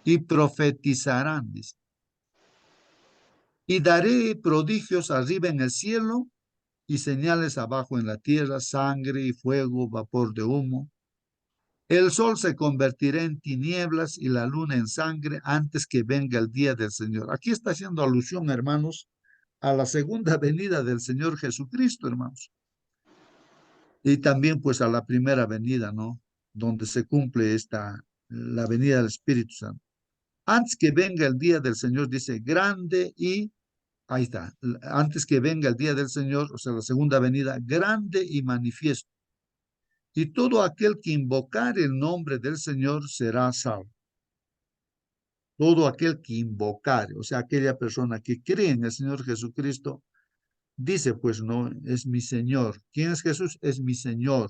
Y profetizarán, dice. Y daré prodigios arriba en el cielo y señales abajo en la tierra, sangre y fuego, vapor de humo. El sol se convertirá en tinieblas y la luna en sangre antes que venga el día del Señor. Aquí está haciendo alusión, hermanos, a la segunda venida del Señor Jesucristo, hermanos. Y también pues a la primera venida, ¿no? Donde se cumple la venida del Espíritu Santo. Antes que venga el día del Señor, dice, grande y, ahí está, antes que venga el día del Señor, o sea, la segunda venida, grande y manifiesto. Y todo aquel que invocar el nombre del Señor será salvo. Todo aquel que invocare, o sea, aquella persona que cree en el Señor Jesucristo, dice, pues no, es mi Señor. ¿Quién es Jesús? Es mi Señor.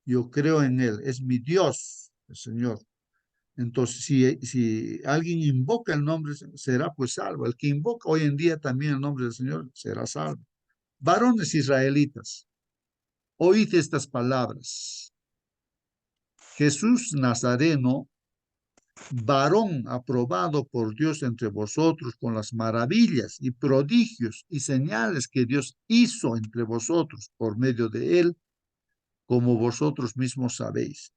Yo creo en Él, es mi Dios, el Señor. Entonces, si alguien invoca el nombre, será pues salvo. El que invoca hoy en día también el nombre del Señor será salvo. Varones israelitas, oíd estas palabras. Jesús Nazareno, varón aprobado por Dios entre vosotros con las maravillas y prodigios y señales que Dios hizo entre vosotros por medio de él, como vosotros mismos sabéis.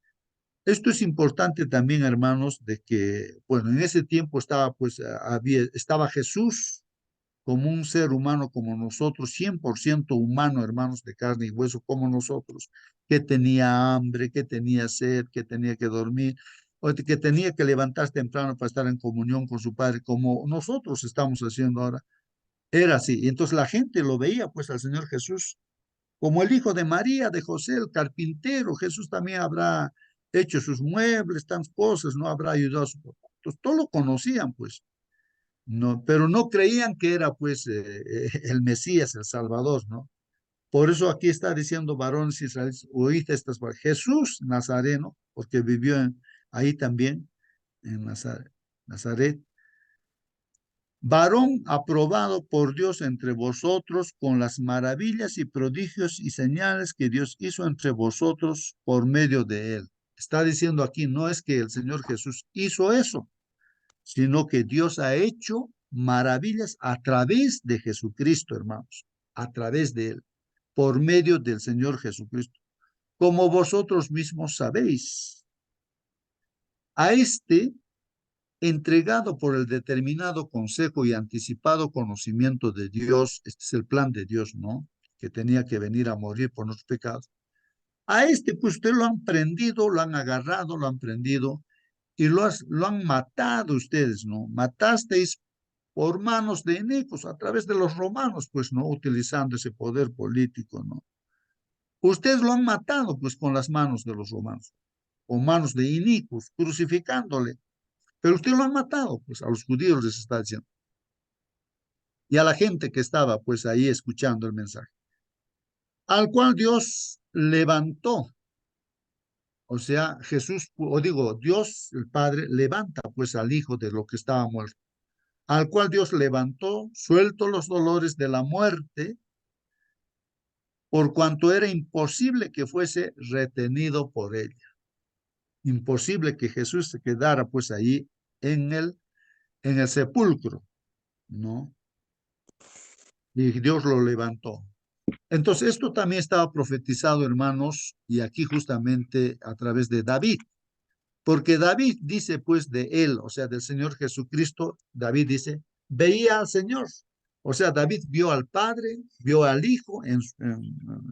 Esto es importante también, hermanos, de que, bueno, en ese tiempo estaba, pues, estaba Jesús como un ser humano como nosotros, 100% humano, hermanos, de carne y hueso como nosotros, que tenía hambre, que tenía sed, que tenía que dormir, o que tenía que levantarse temprano para estar en comunión con su Padre, como nosotros estamos haciendo ahora. Era así. Y entonces la gente lo veía, pues, al Señor Jesús como el hijo de María, de José, el carpintero. Jesús también habrá hecho sus muebles, tantas cosas, no habrá ayudado a su papá. Entonces, todos lo conocían, pues. No, pero no creían que era pues el Mesías, el Salvador, ¿no? Por eso aquí está diciendo varones israelíes, oíste estas palabras. Jesús Nazareno, porque vivió ahí también, en Nazaret, varón aprobado por Dios entre vosotros con las maravillas y prodigios y señales que Dios hizo entre vosotros por medio de él. Está diciendo aquí, no es que el Señor Jesús hizo eso, sino que Dios ha hecho maravillas a través de Jesucristo, hermanos, a través de él, por medio del Señor Jesucristo, como vosotros mismos sabéis. A este, entregado por el determinado consejo y anticipado conocimiento de Dios, este es el plan de Dios, ¿no? Que tenía que venir a morir por nuestros pecados. A este, pues ustedes lo han prendido, lo han agarrado, lo han prendido y lo han matado ustedes, ¿no? Matasteis por manos de inicuos, a través de los romanos, pues, ¿no? Utilizando ese poder político, ¿no? Ustedes lo han matado, pues, con las manos de los romanos, con manos de inicuos, crucificándole. Pero ustedes lo han matado, pues, a los judíos les está diciendo. Y a la gente que estaba, pues, ahí escuchando el mensaje. Al cual Dios levantó. O sea, Jesús, o digo, Dios, el Padre, levanta, pues, al Hijo de lo que estaba muerto. Al cual Dios levantó, suelto los dolores de la muerte, por cuanto era imposible que fuese retenido por ella. Imposible que Jesús se quedara pues ahí en el sepulcro, ¿no? Y Dios lo levantó. Entonces, esto también estaba profetizado, hermanos, y aquí justamente a través de David, porque David dice pues de él, o sea, del Señor Jesucristo, David dice, veía al Señor. O sea, David vio al Padre, vio al Hijo, en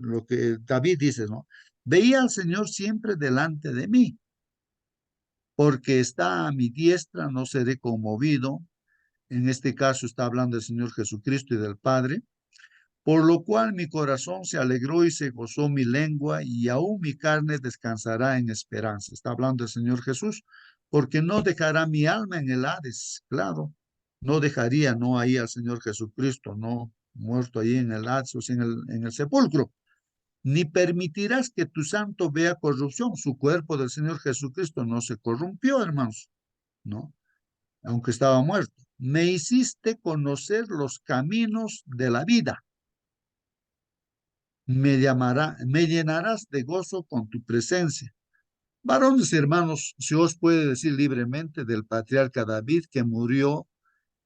lo que David dice, ¿no? Veía al Señor siempre delante de mí, porque está a mi diestra, no seré conmovido. En este caso está hablando del Señor Jesucristo y del Padre. Por lo cual mi corazón se alegró y se gozó mi lengua, y aún mi carne descansará en esperanza. Está hablando el Señor Jesús, porque no dejará mi alma en el Hades, claro. No dejaría, no ahí al Señor Jesucristo, no muerto ahí en el Hades, o sea, en el sepulcro. Ni permitirás que tu santo vea corrupción. Su cuerpo del Señor Jesucristo no se corrompió, hermanos, ¿no? Aunque estaba muerto. Me hiciste conocer los caminos de la vida. Me llenarás de gozo con tu presencia. Varones hermanos, se os puede decir libremente del patriarca David que murió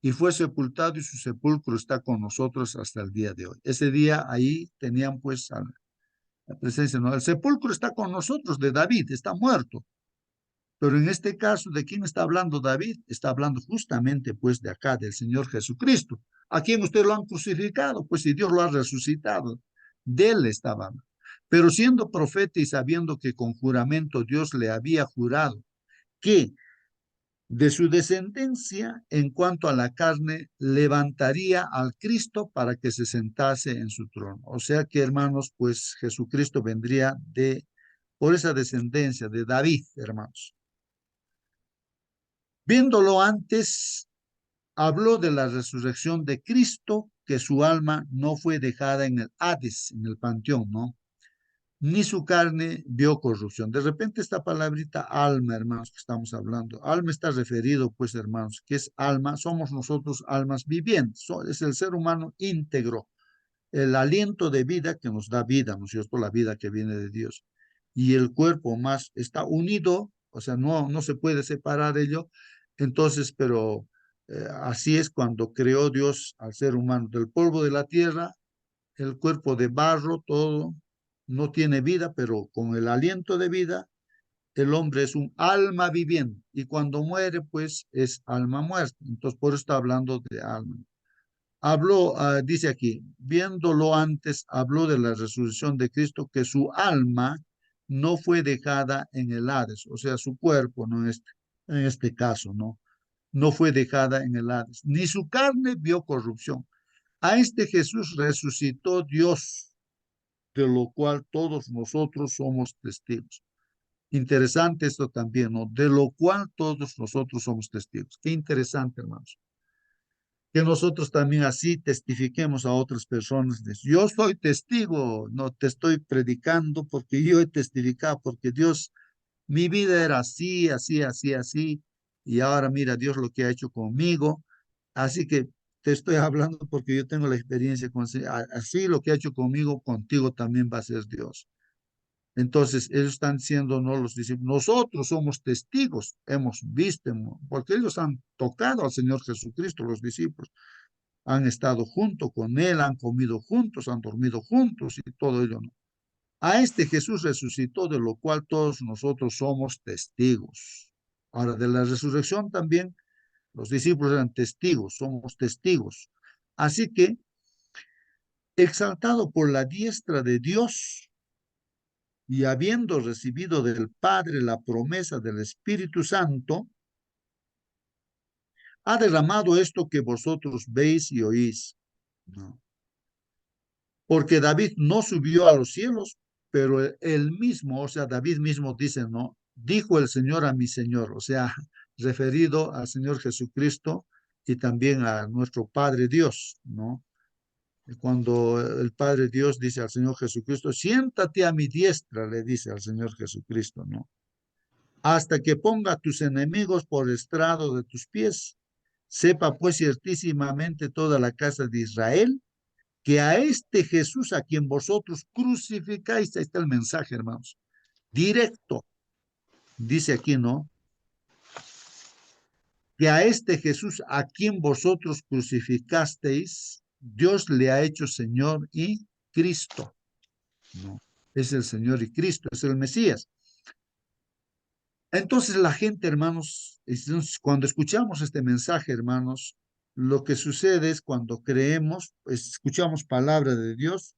y fue sepultado y su sepulcro está con nosotros hasta el día de hoy. Ese día ahí tenían pues la presencia, ¿no? El sepulcro está con nosotros de David, está muerto. Pero en este caso, ¿de quién está hablando David? Está hablando justamente pues de acá, del Señor Jesucristo, a quien ustedes lo han crucificado, pues si Dios lo ha resucitado, de él estaba. Pero siendo profeta y sabiendo que con juramento Dios le había jurado que de su descendencia en cuanto a la carne levantaría al Cristo para que se sentase en su trono. O sea que, hermanos, pues Jesucristo vendría por esa descendencia de David, hermanos. Viéndolo antes, habló de la resurrección de Cristo, que su alma no fue dejada en el Hades, en el panteón, ¿no? Ni su carne vio corrupción. De repente esta palabrita alma, hermanos, que estamos hablando, alma está referido, pues, hermanos, que es alma, somos nosotros almas vivientes, es el ser humano íntegro, el aliento de vida que nos da vida, ¿no es cierto? La vida que viene de Dios. Y el cuerpo más está unido, o sea, no se puede separar ello. Entonces, pero así es cuando creó Dios al ser humano del polvo de la tierra, el cuerpo de barro, todo, no tiene vida, pero con el aliento de vida, el hombre es un alma viviente y cuando muere, pues es alma muerta. Entonces, por eso está hablando de alma. Habló, dice aquí, viéndolo antes, habló de la resurrección de Cristo, que su alma no fue dejada en el Hades, o sea, su cuerpo, ¿no? En este caso, ¿no? No fue dejada en el Hades, ni su carne vio corrupción. A este Jesús resucitó Dios, de lo cual todos nosotros somos testigos. Interesante esto también, ¿no? De lo cual todos nosotros somos testigos. Qué interesante, hermanos. Que nosotros también así testifiquemos a otras personas. Yo soy testigo, no te estoy predicando porque yo he testificado, porque Dios, mi vida era así, así, así, así, y ahora mira Dios lo que ha hecho conmigo. Así que te estoy hablando porque yo tengo la experiencia con así lo que ha hecho conmigo, contigo también va a ser Dios. Entonces, ellos están diciendo, no los discípulos, nosotros somos testigos, hemos visto, porque ellos han tocado al Señor Jesucristo, los discípulos, han estado junto con Él, han comido juntos, han dormido juntos y todo ello, ¿no? A este Jesús resucitó, de lo cual todos nosotros somos testigos. Ahora, de la resurrección también, los discípulos eran testigos, somos testigos. Así que, exaltado por la diestra de Dios, y habiendo recibido del Padre la promesa del Espíritu Santo, ha derramado esto que vosotros veis y oís. ¿No? Porque David no subió a los cielos, pero él mismo, o sea, David mismo dice, ¿no? Dijo el Señor a mi Señor, o sea, referido al Señor Jesucristo y también a nuestro Padre Dios, ¿no? Cuando el Padre Dios dice al Señor Jesucristo, siéntate a mi diestra, le dice al Señor Jesucristo, ¿no? Hasta que ponga a tus enemigos por estrado de tus pies. Sepa pues ciertísimamente toda la casa de Israel que a este Jesús a quien vosotros crucificáis, ahí está el mensaje, hermanos, directo, dice aquí, ¿no? Que a este Jesús a quien vosotros crucificasteis, Dios le ha hecho Señor y Cristo, ¿no? Es el Señor y Cristo, es el Mesías. Entonces la gente, hermanos, cuando escuchamos este mensaje, hermanos, lo que sucede es cuando creemos, pues, escuchamos palabra de Dios,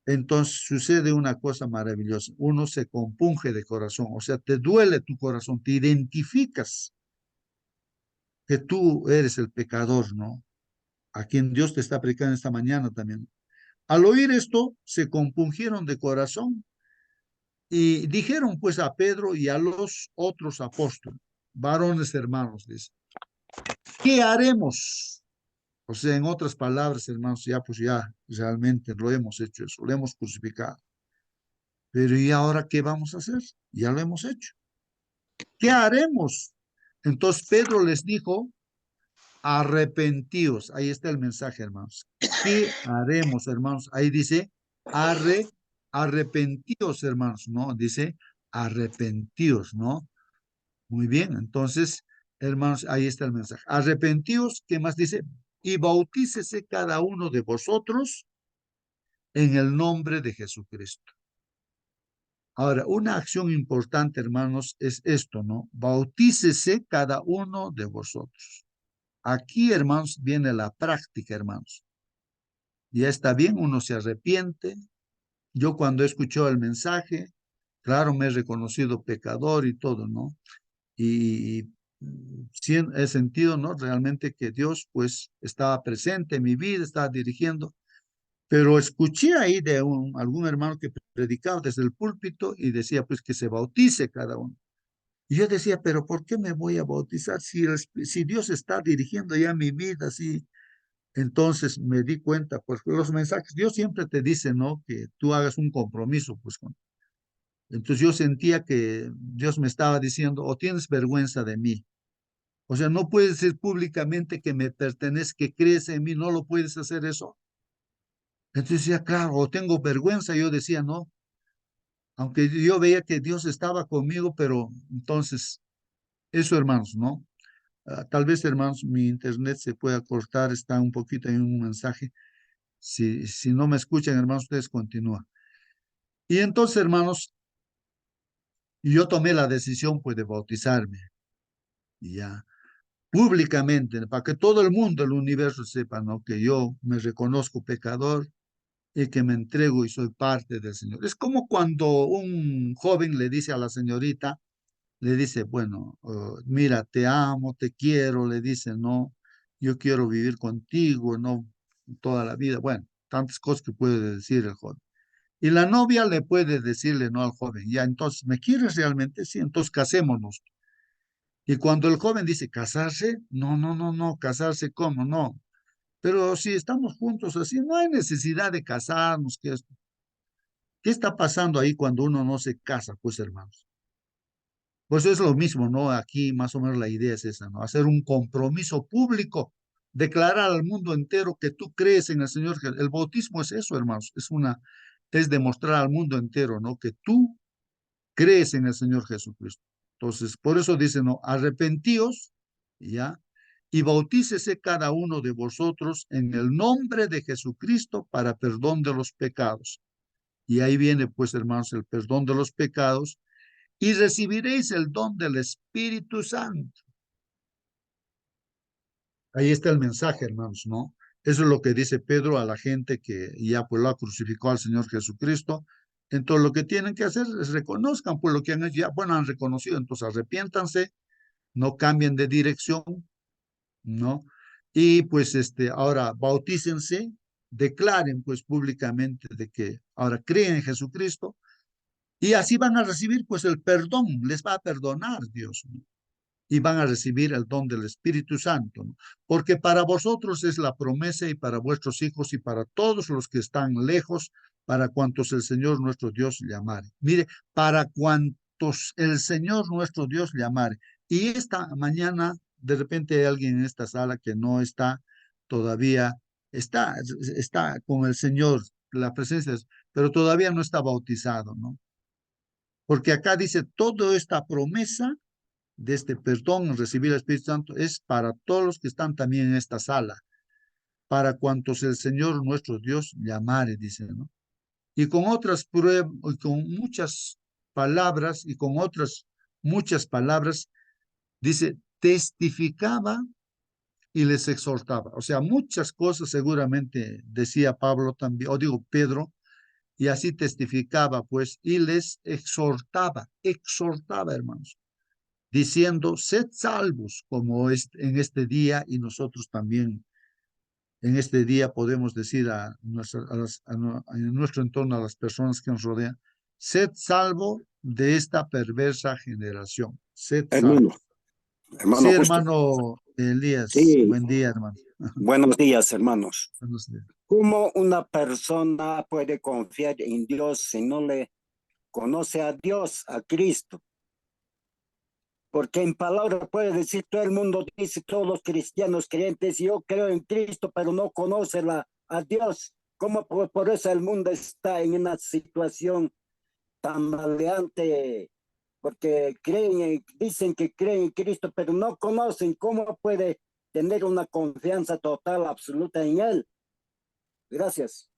entonces sucede una cosa maravillosa. Uno se compunge de corazón, o sea, te duele tu corazón, te identificas que tú eres el pecador, ¿no? A quien Dios te está predicando esta mañana también. Al oír esto, se compungieron de corazón y dijeron pues a Pedro y a los otros apóstoles, varones hermanos, dice, ¿qué haremos? O sea, en otras palabras, hermanos, ya pues ya realmente lo hemos hecho eso, lo hemos crucificado. Pero ¿y ahora qué vamos a hacer? Ya lo hemos hecho. ¿Qué haremos? Entonces Pedro les dijo, arrepentíos. Ahí está el mensaje, hermanos. ¿Qué haremos, hermanos? Ahí dice, arrepentíos, hermanos, ¿no? Dice, arrepentíos, ¿no? Muy bien, entonces, hermanos, ahí está el mensaje. Arrepentíos, ¿qué más dice? Y bautícese cada uno de vosotros en el nombre de Jesucristo. Ahora, una acción importante, hermanos, es esto, ¿no? Bautícese cada uno de vosotros. Aquí, hermanos, viene la práctica, hermanos. Ya está bien, uno se arrepiente. Yo cuando he escuchado el mensaje, claro, me he reconocido pecador y todo, ¿no? Y sí he sentido, ¿no? Realmente que Dios, pues, estaba presente en mi vida, estaba dirigiendo. Pero escuché ahí de algún hermano que predicaba desde el púlpito y decía pues que se bautice cada uno. Y yo decía, pero ¿por qué me voy a bautizar si Dios está dirigiendo ya mi vida? Así? Entonces me di cuenta, pues los mensajes, Dios siempre te dice, ¿no? Que tú hagas un compromiso, pues con. Entonces yo sentía que Dios me estaba diciendo, o tienes vergüenza de mí. O sea, no puedes decir públicamente que me pertenece, que crees en mí, no lo puedes hacer eso. Entonces decía, claro, o tengo vergüenza, yo decía, no, aunque yo veía que Dios estaba conmigo, pero entonces, eso hermanos, ¿no? Tal vez hermanos, mi internet se pueda cortar, está un poquito en un mensaje. Si no me escuchan, hermanos, ustedes continúan. Y entonces, hermanos, yo tomé la decisión pues de bautizarme, y ya, públicamente, para que todo el mundo, el universo sepa, ¿no? Que yo me reconozco pecador y que me entrego y soy parte del Señor. Es como cuando un joven le dice a la señorita, le dice, bueno, mira, te amo, te quiero, le dice, no, yo quiero vivir contigo, no toda la vida. Bueno, tantas cosas que puede decir el joven. Y la novia le puede decirle no al joven, ya, entonces, ¿me quieres realmente? Sí, entonces casémonos. Y cuando el joven dice, ¿casarse? No, no, no, no, casarse, ¿cómo? No. Pero si estamos juntos así, no hay necesidad de casarnos. ¿Qué está pasando ahí cuando uno no se casa, pues, hermanos? Pues es lo mismo, ¿no? Aquí más o menos la idea es esa, ¿no? Hacer un compromiso público, declarar al mundo entero que tú crees en el Señor. El bautismo es eso, hermanos, es demostrar al mundo entero, ¿no? Que tú crees en el Señor Jesucristo. Entonces, por eso dice, ¿no? Arrepentíos, ¿ya? Y bautícese cada uno de vosotros en el nombre de Jesucristo para perdón de los pecados. Y ahí viene, pues, hermanos, el perdón de los pecados y recibiréis el don del Espíritu Santo. Ahí está el mensaje, hermanos, ¿no? Eso es lo que dice Pedro a la gente que ya pues lo ha crucificado al Señor Jesucristo. Entonces lo que tienen que hacer es reconozcan pues lo que han hecho, ya, bueno, han reconocido, entonces arrepiéntanse, no cambien de dirección, ¿no? Y pues ahora bautícense, declaren pues públicamente de que ahora creen en Jesucristo y así van a recibir pues el perdón, les va a perdonar Dios, ¿no? Y van a recibir el don del Espíritu Santo, ¿no? Porque para vosotros es la promesa y para vuestros hijos y para todos los que están lejos, para cuantos el Señor nuestro Dios llamare. Mire, para cuantos el Señor nuestro Dios llamare. Y esta mañana, de repente hay alguien en esta sala que no está todavía, está con el Señor, la presencia, pero todavía no está bautizado, ¿no? Porque acá dice, toda esta promesa de este perdón, recibir el Espíritu Santo, es para todos los que están también en esta sala, para cuantos el Señor nuestro Dios llamare, dice, ¿no? Y con otras pruebas, y con muchas palabras, y con otras muchas palabras, dice, testificaba y les exhortaba. O sea, muchas cosas seguramente decía Pablo también, o digo Pedro, y así testificaba, pues, y les exhortaba, hermanos, diciendo, sed salvos como en este día y nosotros también en este día podemos decir en nuestro entorno a las personas que nos rodean, sed salvo de esta perversa generación, sed salvo. Hermano, Sí, hermano justo. hermano Elías, Sí, buen día, hermano. buenos días, hermanos. Buenos días. ¿Cómo una persona puede confiar en Dios si no le conoce a Dios, a Cristo? Porque en palabras puede decir todo el mundo, dice todos los cristianos creyentes, yo creo en Cristo, pero no conoce a Dios. ¿Cómo por eso el mundo está en una situación tan maleante? Porque dicen que creen en Cristo, pero no conocen cómo puede tener una confianza total, absoluta en Él. Gracias.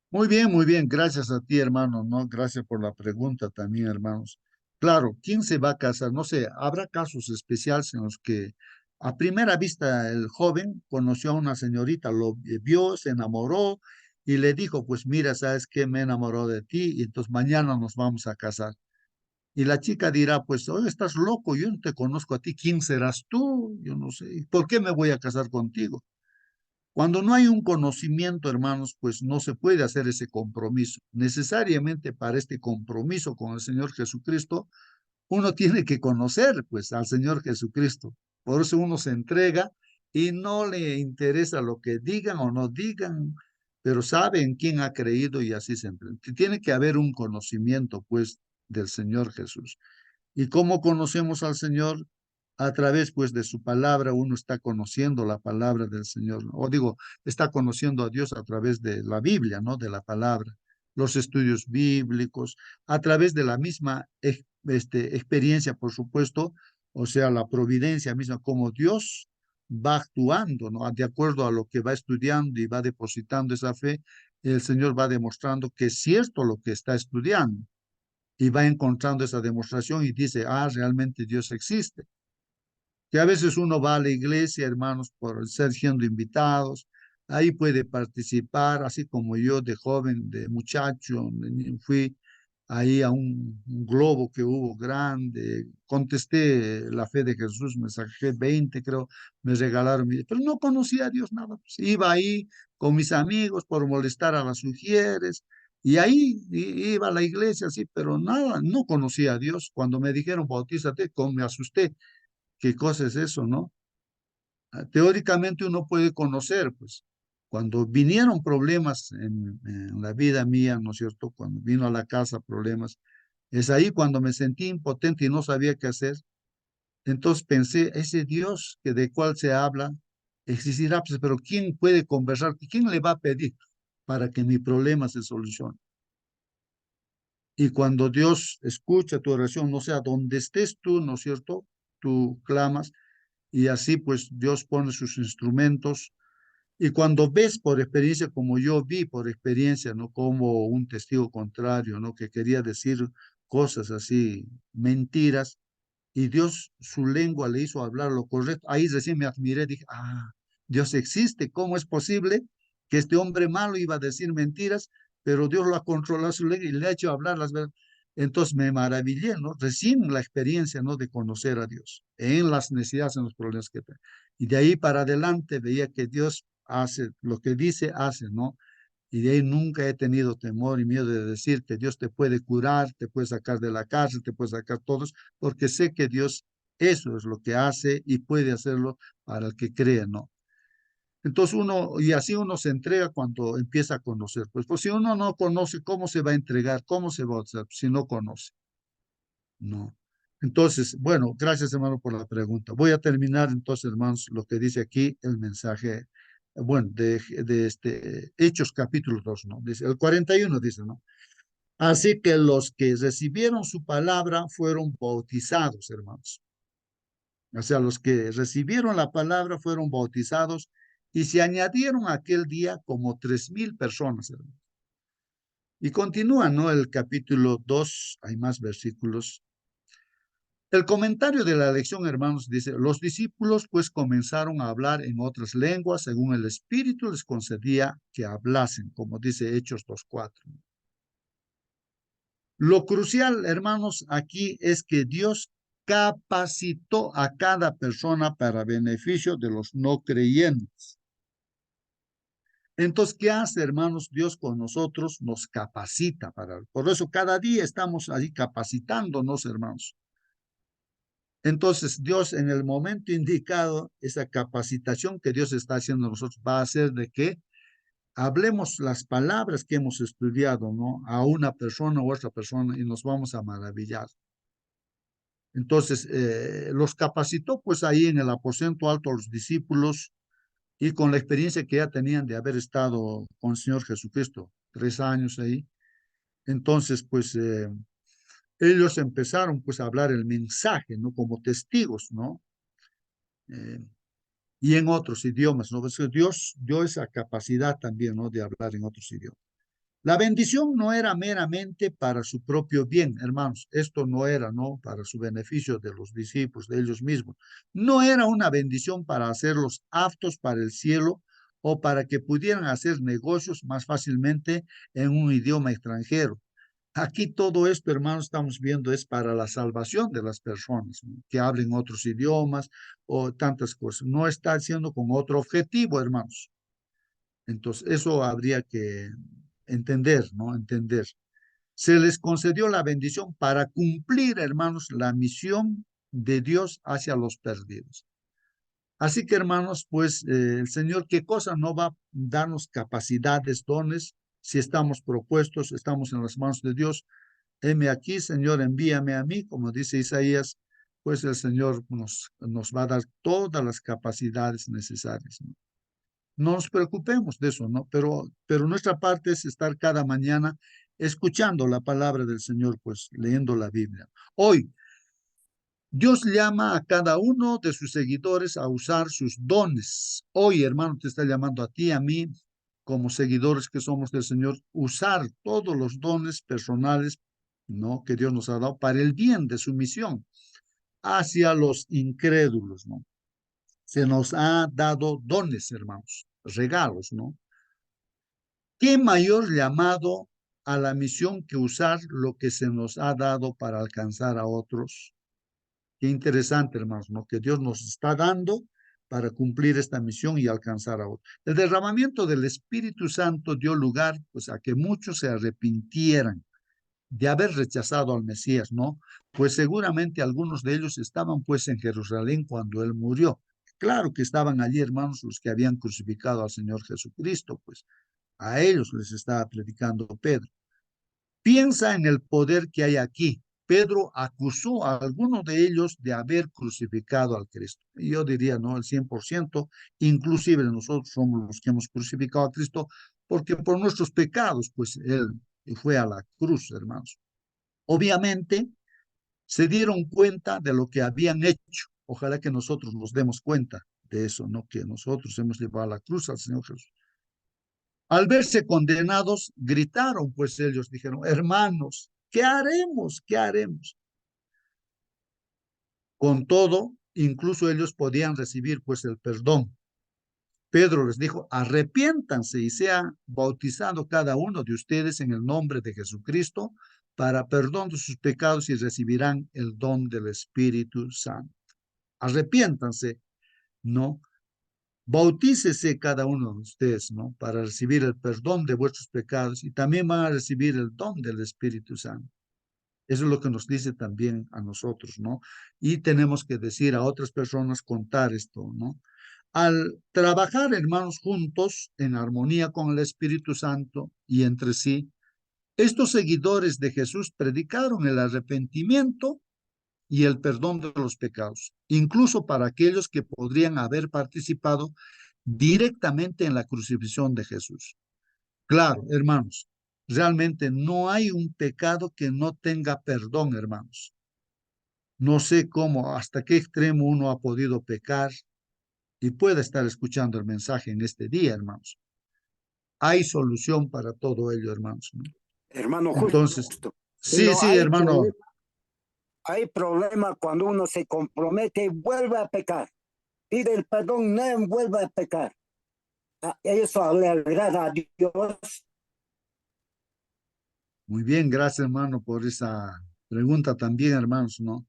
Muy bien, gracias a ti, hermano, ¿no? Gracias por la pregunta también, hermanos. Claro, ¿quién se va a casar? No sé, habrá casos especiales en los que a primera vista el joven conoció a una señorita, lo vio, se enamoró y le dijo, pues mira, ¿sabes qué? Me enamoró de ti y entonces mañana nos vamos a casar. Y la chica dirá, pues, oye, estás loco, yo no te conozco a ti, ¿quién serás tú? Yo no sé, ¿por qué me voy a casar contigo? Cuando no hay un conocimiento, hermanos, pues no se puede hacer ese compromiso. Necesariamente para este compromiso con el Señor Jesucristo, uno tiene que conocer, pues, al Señor Jesucristo. Por eso uno se entrega y no le interesa lo que digan o no digan, pero sabe en quién ha creído y así se entrega. Tiene que haber un conocimiento, pues, del Señor Jesús. ¿Y cómo conocemos al Señor? A través pues de su palabra uno está conociendo la palabra del Señor, ¿no? O digo, está conociendo a Dios a través de la Biblia, ¿no? De la palabra, los estudios bíblicos, a través de la misma experiencia, por supuesto, o sea, la providencia misma, como Dios va actuando, ¿no? De acuerdo a lo que va estudiando y va depositando esa fe, el Señor va demostrando que es cierto lo que está estudiando y va encontrando esa demostración y dice, ah, realmente Dios existe. Que a veces uno va a la iglesia, hermanos, por ser siendo invitados, ahí puede participar, así como yo de joven, de muchacho, fui ahí a un globo que hubo grande, contesté la fe de Jesús, me saqué 20, creo, me regalaron, pero no conocía a Dios nada, pues, iba ahí con mis amigos por molestar a las mujeres, y ahí iba a la iglesia, sí, pero nada, no conocía a Dios. Cuando me dijeron, bautízate, me asusté. ¿Qué cosa es eso, no? Teóricamente uno puede conocer, pues, cuando vinieron problemas en la vida mía, ¿no es cierto? Cuando vino a la casa problemas, es ahí cuando me sentí impotente y no sabía qué hacer. Entonces pensé, ese Dios que de cual se habla, existirá, pues, pero ¿quién puede conversar? ¿Quién le va a pedir para que mi problema se solucione? Y cuando Dios escucha tu oración, no sé, a donde estés tú, ¿no es cierto? Tú clamas y así pues Dios pone sus instrumentos. Y cuando ves por experiencia, como yo vi por experiencia, ¿no? Como un testigo contrario, ¿no? Que quería decir cosas así, mentiras, y Dios su lengua le hizo hablar lo correcto. Ahí recién me admiré, dije, ah, Dios existe, ¿cómo es posible que este hombre malo iba a decir mentiras, pero Dios lo ha controlado su lengua y le ha hecho hablar las verdades? Entonces me maravillé, ¿no? Recién la experiencia, ¿no? De conocer a Dios en las necesidades, en los problemas que tengo. Y de ahí para adelante veía que Dios hace lo que dice, hace, ¿no? Y de ahí nunca he tenido temor y miedo de decir que Dios te puede curar, te puede sacar de la cárcel, te puede sacar todos, porque sé que Dios eso es lo que hace y puede hacerlo para el que cree, ¿no? Entonces uno, y así uno se entrega cuando empieza a conocer. Pues si uno no conoce, ¿cómo se va a entregar? ¿Cómo se va a hacer si no conoce? No. Entonces, bueno, gracias hermano por la pregunta. Voy a terminar entonces, hermanos, lo que dice aquí el mensaje, bueno, de Hechos capítulo 2, ¿no? Dice, el 41 dice, ¿no? Así que los que recibieron su palabra fueron bautizados, hermanos. O sea, los que recibieron la palabra fueron bautizados y se añadieron aquel día como 3,000 personas, hermanos. Y continúa, ¿no? El capítulo 2, hay más versículos. El comentario de la lección, hermanos, dice, los discípulos pues comenzaron a hablar en otras lenguas según el Espíritu les concedía que hablasen, como dice Hechos 2:4. Lo crucial, hermanos, aquí es que Dios capacitó a cada persona para beneficio de los no creyentes. Entonces, ¿qué hace, hermanos? Dios con nosotros nos capacita para. Por eso cada día estamos ahí capacitándonos, hermanos. Entonces, Dios en el momento indicado, esa capacitación que Dios está haciendo a nosotros va a hacer de que hablemos las palabras que hemos estudiado, ¿no? A una persona u otra persona y nos vamos a maravillar. Entonces, los capacitó pues ahí en el aposento alto a los discípulos y con la experiencia que ya tenían de haber estado con el Señor Jesucristo 3 años ahí. Entonces, pues ellos empezaron pues a hablar el mensaje, ¿no? Como testigos, ¿no? Y en otros idiomas, ¿no? Pues Dios dio esa capacidad también, ¿no? De hablar en otros idiomas. La bendición no era meramente para su propio bien, hermanos. Esto no era, ¿no? Para su beneficio de los discípulos, de ellos mismos. No era una bendición para hacerlos aptos para el cielo o para que pudieran hacer negocios más fácilmente en un idioma extranjero. Aquí todo esto, hermanos, estamos viendo es para la salvación de las personas, ¿no? Que hablen otros idiomas o tantas cosas. No está haciendo con otro objetivo, hermanos. Entonces, eso habría que entender, ¿no? Entender. Se les concedió la bendición para cumplir, hermanos, la misión de Dios hacia los perdidos. Así que, hermanos, pues el Señor, ¿qué cosa no va a darnos capacidades, dones, si estamos propuestos, estamos en las manos de Dios? Heme aquí, Señor, envíame a mí, como dice Isaías, pues el Señor nos va a dar todas las capacidades necesarias, ¿no? No nos preocupemos de eso, ¿no? Pero nuestra parte es estar cada mañana escuchando la palabra del Señor, pues leyendo la Biblia. Hoy, Dios llama a cada uno de sus seguidores a usar sus dones. Hoy, hermano, te está llamando a ti, a mí, como seguidores que somos del Señor, usar todos los dones personales, ¿no?, que Dios nos ha dado para el bien de su misión hacia los incrédulos, ¿no? Se nos ha dado dones, hermanos, regalos, ¿no? ¿Qué mayor llamado a la misión que usar lo que se nos ha dado para alcanzar a otros? Qué interesante, hermanos, ¿no? Que Dios nos está dando para cumplir esta misión y alcanzar a otros. El derramamiento del Espíritu Santo dio lugar, pues, a que muchos se arrepintieran de haber rechazado al Mesías, ¿no? Pues seguramente algunos de ellos estaban, pues, en Jerusalén cuando él murió. Claro que estaban allí, hermanos, los que habían crucificado al Señor Jesucristo, pues a ellos les estaba predicando Pedro. Piensa en el poder que hay aquí. Pedro acusó a algunos de ellos de haber crucificado al Cristo. Y yo diría, no, el 100%, inclusive nosotros somos los que hemos crucificado a Cristo, porque por nuestros pecados, pues él fue a la cruz, hermanos. Obviamente, se dieron cuenta de lo que habían hecho. Ojalá que nosotros nos demos cuenta de eso, ¿no? Que nosotros hemos llevado a la cruz al Señor Jesús. Al verse condenados, gritaron, pues ellos dijeron, hermanos, ¿qué haremos? ¿Qué haremos? Con todo, incluso ellos podían recibir, pues, el perdón. Pedro les dijo, arrepiéntanse y sea bautizado cada uno de ustedes en el nombre de Jesucristo para perdón de sus pecados y recibirán el don del Espíritu Santo. Arrepiéntanse, ¿no? Bautícese cada uno de ustedes, ¿no? Para recibir el perdón de vuestros pecados y también van a recibir el don del Espíritu Santo. Eso es lo que nos dice también a nosotros, ¿no? Y tenemos que decir a otras personas, contar esto, ¿no? Al trabajar, hermanos, juntos en armonía con el Espíritu Santo y entre sí, estos seguidores de Jesús predicaron el arrepentimiento y el perdón de los pecados, incluso para aquellos que podrían haber participado directamente en la crucifixión de Jesús. Claro, hermanos, realmente no hay un pecado que no tenga perdón, hermanos. No sé cómo, hasta qué extremo uno ha podido pecar y puede estar escuchando el mensaje en este día, hermanos. Hay solución para todo ello, hermanos, ¿no? Hermano, Entonces, justo. sí, sí, hermano. Hay problema cuando uno se compromete y vuelve a pecar. Pide el perdón, no vuelve a pecar. Eso le agrada a Dios. Muy bien, gracias, hermano, por esa pregunta también, hermanos, ¿no?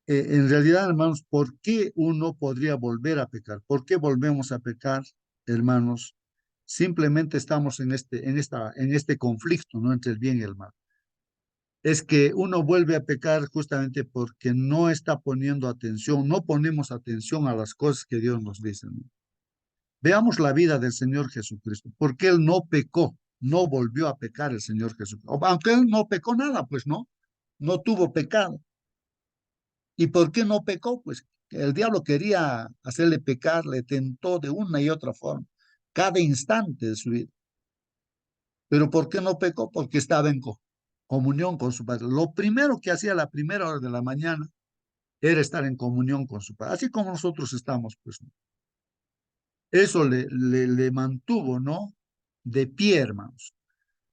En realidad, hermanos, ¿por qué uno podría volver a pecar? ¿Por qué volvemos a pecar, hermanos? Simplemente estamos en este conflicto, ¿no?, entre el bien y el mal. Es que uno vuelve a pecar justamente porque no está poniendo atención, no ponemos atención a las cosas que Dios nos dice, ¿no? Veamos la vida del Señor Jesucristo. Porque Él no pecó, no volvió a pecar el Señor Jesucristo. Aunque Él no pecó nada, pues no tuvo pecado. ¿Y por qué no pecó? Pues el diablo quería hacerle pecar, le tentó de una y otra forma, cada instante de su vida. ¿Pero por qué no pecó? Porque estaba en comunión con su Padre. Lo primero que hacía a la primera hora de la mañana era estar en comunión con su Padre, así como nosotros estamos, pues. Eso le mantuvo, ¿no?, de pie, hermanos.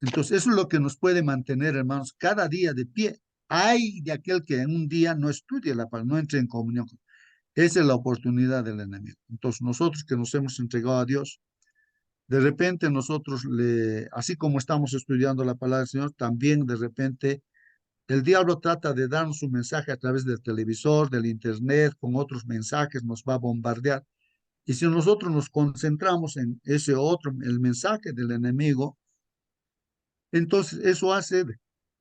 Entonces, eso es lo que nos puede mantener, hermanos, cada día de pie. Hay de aquel que en un día no estudie la palabra, no entre en comunión. Esa es la oportunidad del enemigo. Entonces, nosotros que nos hemos entregado a Dios, de repente nosotros, así como estamos estudiando la palabra del Señor, también de repente el diablo trata de darnos un mensaje a través del televisor, del internet, con otros mensajes, nos va a bombardear. Y si nosotros nos concentramos en ese otro, el mensaje del enemigo, entonces eso hace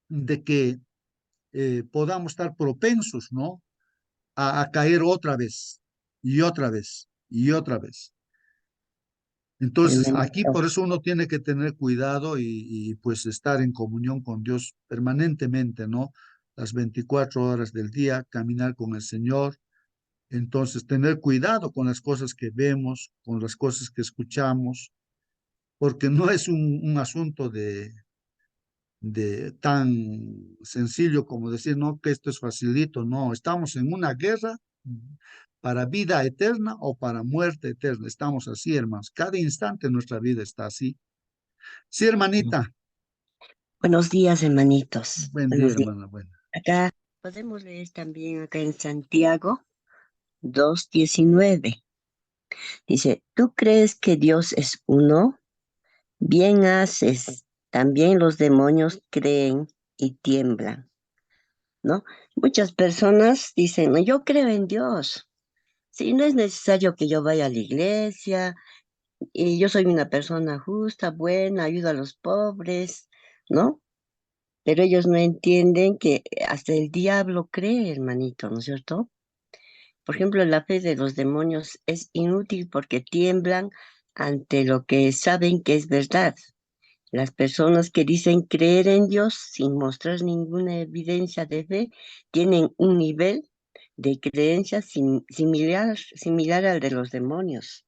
de que podamos estar propensos, ¿no?, a caer otra vez y otra vez y otra vez. Entonces, aquí por eso uno tiene que tener cuidado y pues estar en comunión con Dios permanentemente, ¿no? las 24 horas del día, caminar con el Señor. Entonces, tener cuidado con las cosas que vemos, con las cosas que escuchamos, porque no es un asunto de tan sencillo como decir, no, que esto es facilito. No, estamos en una guerra para vida eterna o para muerte eterna. Estamos así, hermanos. Cada instante de nuestra vida está así. Sí, hermanita. Buenos días, hermanitos. Buen día, Buenos días. hermana. Bueno. Acá podemos leer también acá en Santiago 2:19. Dice, ¿tú crees que Dios es uno? Bien haces. También los demonios creen y tiemblan, ¿no? Muchas personas dicen, "No, yo creo en Dios. Sí, no es necesario que yo vaya a la iglesia, y yo soy una persona justa, buena, ayudo a los pobres, ¿no? Pero ellos no entienden que hasta el diablo cree, hermanito, ¿no es cierto? Por ejemplo, la fe de los demonios es inútil porque tiemblan ante lo que saben que es verdad. Las personas que dicen creer en Dios sin mostrar ninguna evidencia de fe tienen un nivel de creencia similar al de los demonios.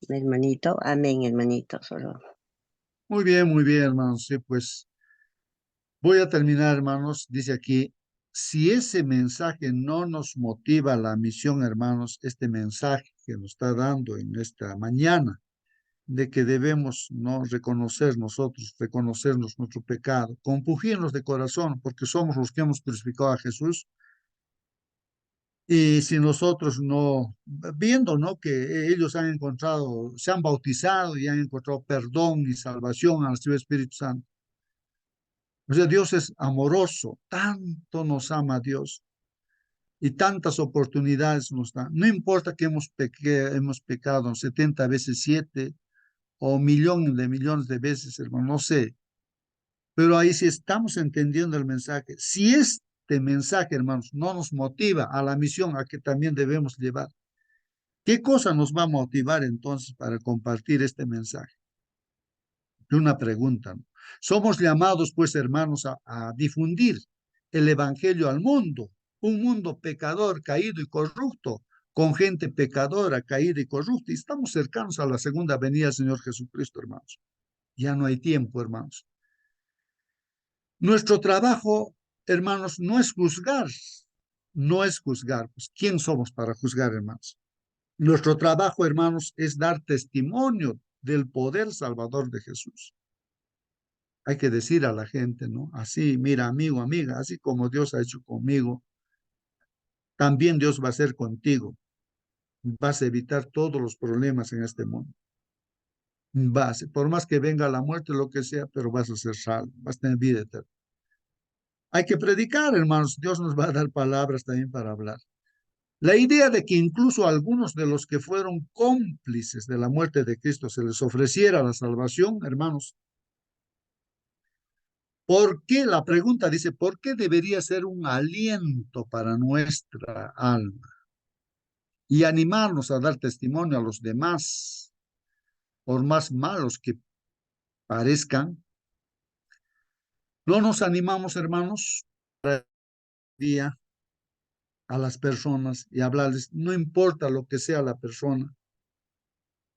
Hermanito, amén, hermanito, solo. Muy bien, hermanos. Sí, pues voy a terminar, hermanos. Dice aquí, si ese mensaje no nos motiva a la misión, hermanos, este mensaje que nos está dando en esta mañana, de que debemos no reconocer nosotros, reconocernos nuestro pecado, compungirnos de corazón, porque somos los que hemos crucificado a Jesús. Y si nosotros no, viendo, ¿no? Que ellos han encontrado, se han bautizado y han encontrado perdón y salvación al Espíritu Santo. O sea, Dios es amoroso, tanto nos ama Dios y tantas oportunidades nos da. No importa que hemos pecado 70 veces 7 o millones de veces, hermano, no sé. Pero ahí sí estamos entendiendo el mensaje. Si este mensaje, hermanos, no nos motiva a la misión a que también debemos llevar, ¿qué cosa nos va a motivar entonces para compartir este mensaje? Una pregunta, ¿no? Somos llamados, pues, hermanos, a difundir el evangelio al mundo, un mundo pecador, caído y corrupto, con gente pecadora, caída y corrupta. Y estamos cercanos a la segunda venida del Señor Jesucristo, hermanos. Ya no hay tiempo, hermanos. Nuestro trabajo, hermanos, no es juzgar, no es juzgar. Pues, ¿quién somos para juzgar, hermanos? Nuestro trabajo, hermanos, es dar testimonio del poder salvador de Jesús. Hay que decir a la gente, ¿no? Así, mira, amigo, amiga, así como Dios ha hecho conmigo, también Dios va a hacer contigo. Vas a evitar todos los problemas en este mundo. Por más que venga la muerte, lo que sea, pero vas a ser salvo, vas a tener vida eterna. Hay que predicar, hermanos. Dios nos va a dar palabras también para hablar. La idea de que incluso a algunos de los que fueron cómplices de la muerte de Cristo se les ofreciera la salvación, hermanos. ¿Por qué? La pregunta dice, ¿por qué debería ser un aliento para nuestra alma y animarnos a dar testimonio a los demás, por más malos que parezcan? No nos animamos, hermanos, día a las personas y hablarles, no importa lo que sea la persona.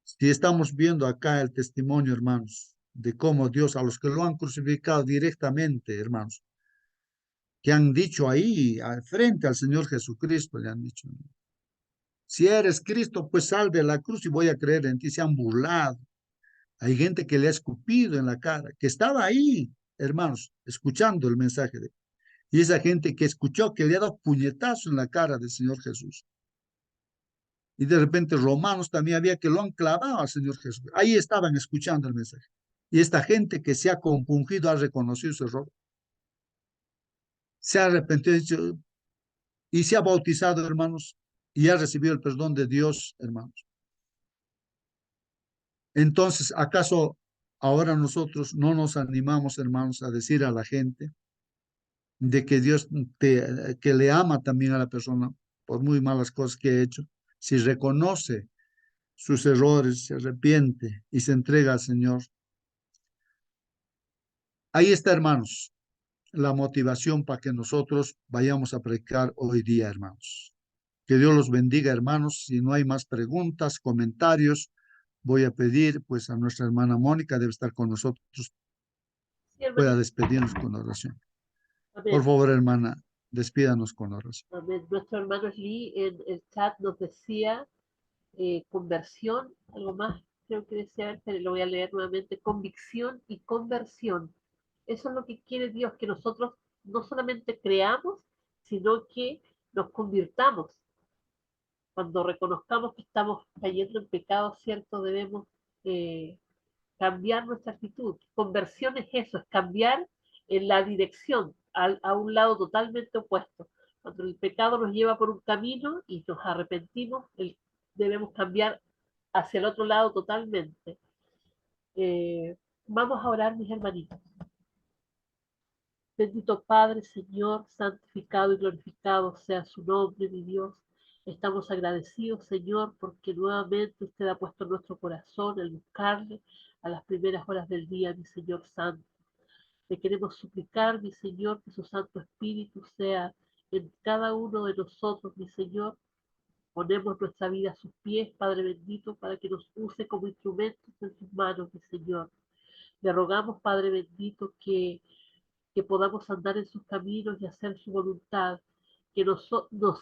Si estamos viendo acá el testimonio, hermanos, de cómo Dios, a los que lo han crucificado directamente, hermanos, que han dicho ahí, al frente al Señor Jesucristo, le han dicho, si eres Cristo, pues sal de la cruz y voy a creer en ti. Se han burlado. Hay gente que le ha escupido en la cara, que estaba ahí, hermanos, escuchando el mensaje de. Y esa gente que escuchó, que le ha dado puñetazo en la cara del Señor Jesús. Y de repente romanos también había que lo han clavado al Señor Jesús. Ahí estaban escuchando el mensaje. Y esta gente que se ha compungido ha reconocido su error. Se ha arrepentido y se ha bautizado, hermanos, y ha recibido el perdón de Dios, hermanos. Entonces, ¿acaso ahora nosotros no nos animamos, hermanos, a decir a la gente de que Dios que le ama también a la persona por muy malas cosas que ha hecho? Si reconoce sus errores, se arrepiente y se entrega al Señor. Ahí está, hermanos, la motivación para que nosotros vayamos a predicar hoy día, hermanos. Que Dios los bendiga, hermanos. Si no hay más preguntas, comentarios, voy a pedir pues a nuestra hermana Mónica, debe estar con nosotros, Sí, pueda hermanito. despedirnos con oración. Por Amén. favor, hermana, despídanos con oración. Amén. Nuestro hermano Lee en el chat nos decía conversión, algo más creo que decía, pero lo voy a leer nuevamente, convicción y conversión. Eso es lo que quiere Dios, que nosotros no solamente creamos, sino que nos convirtamos. Cuando reconozcamos que estamos cayendo en pecado, ¿cierto? Debemos cambiar nuestra actitud. Conversión es eso, es cambiar en la dirección, a un lado totalmente opuesto. Cuando el pecado nos lleva por un camino y nos arrepentimos, debemos cambiar hacia el otro lado totalmente. Vamos a orar, mis hermanitos. Bendito Padre, Señor, santificado y glorificado sea su nombre, mi Dios. Estamos agradecidos, Señor, porque nuevamente usted ha puesto en nuestro corazón el buscarle a las primeras horas del día, mi Señor Santo. Le queremos suplicar, mi Señor, que su Santo Espíritu sea en cada uno de nosotros, mi Señor. Ponemos nuestra vida a sus pies, Padre bendito, para que nos use como instrumentos en sus manos, mi Señor. Le rogamos, Padre bendito, que podamos andar en sus caminos y hacer su voluntad, que no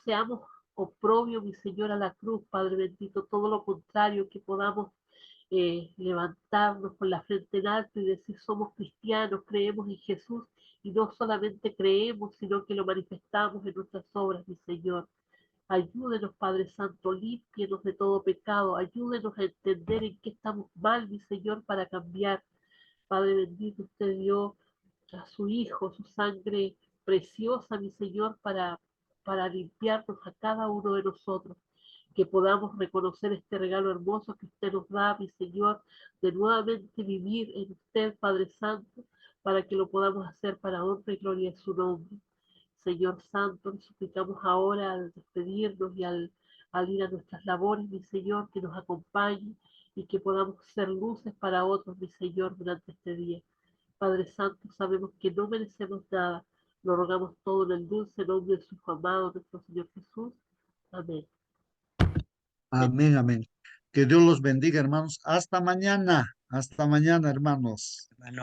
seamos oprobio, mi Señor, a la cruz, Padre bendito, todo lo contrario, que podamos levantarnos con la frente en alto y decir somos cristianos, creemos en Jesús y no solamente creemos, sino que lo manifestamos en nuestras obras, mi Señor. Ayúdenos, Padre Santo, límpienos de todo pecado, ayúdenos a entender en qué estamos mal, mi Señor, para cambiar. Padre bendito, usted dio a su Hijo, su sangre preciosa, mi Señor, para limpiarnos a cada uno de nosotros. Que podamos reconocer este regalo hermoso que usted nos da, mi Señor, de nuevamente vivir en usted, Padre Santo, para que lo podamos hacer para honra y gloria de su nombre. Señor Santo, le suplicamos ahora al despedirnos y al ir a nuestras labores, mi Señor, que nos acompañe y que podamos ser luces para otros, mi Señor, durante este día. Padre Santo, sabemos que no merecemos nada. Lo rogamos todo en el dulce nombre de su Hijo amado, nuestro Señor Jesús. Amén. Amén, amén. Que Dios los bendiga, hermanos. Hasta mañana, hermanos. Hermano.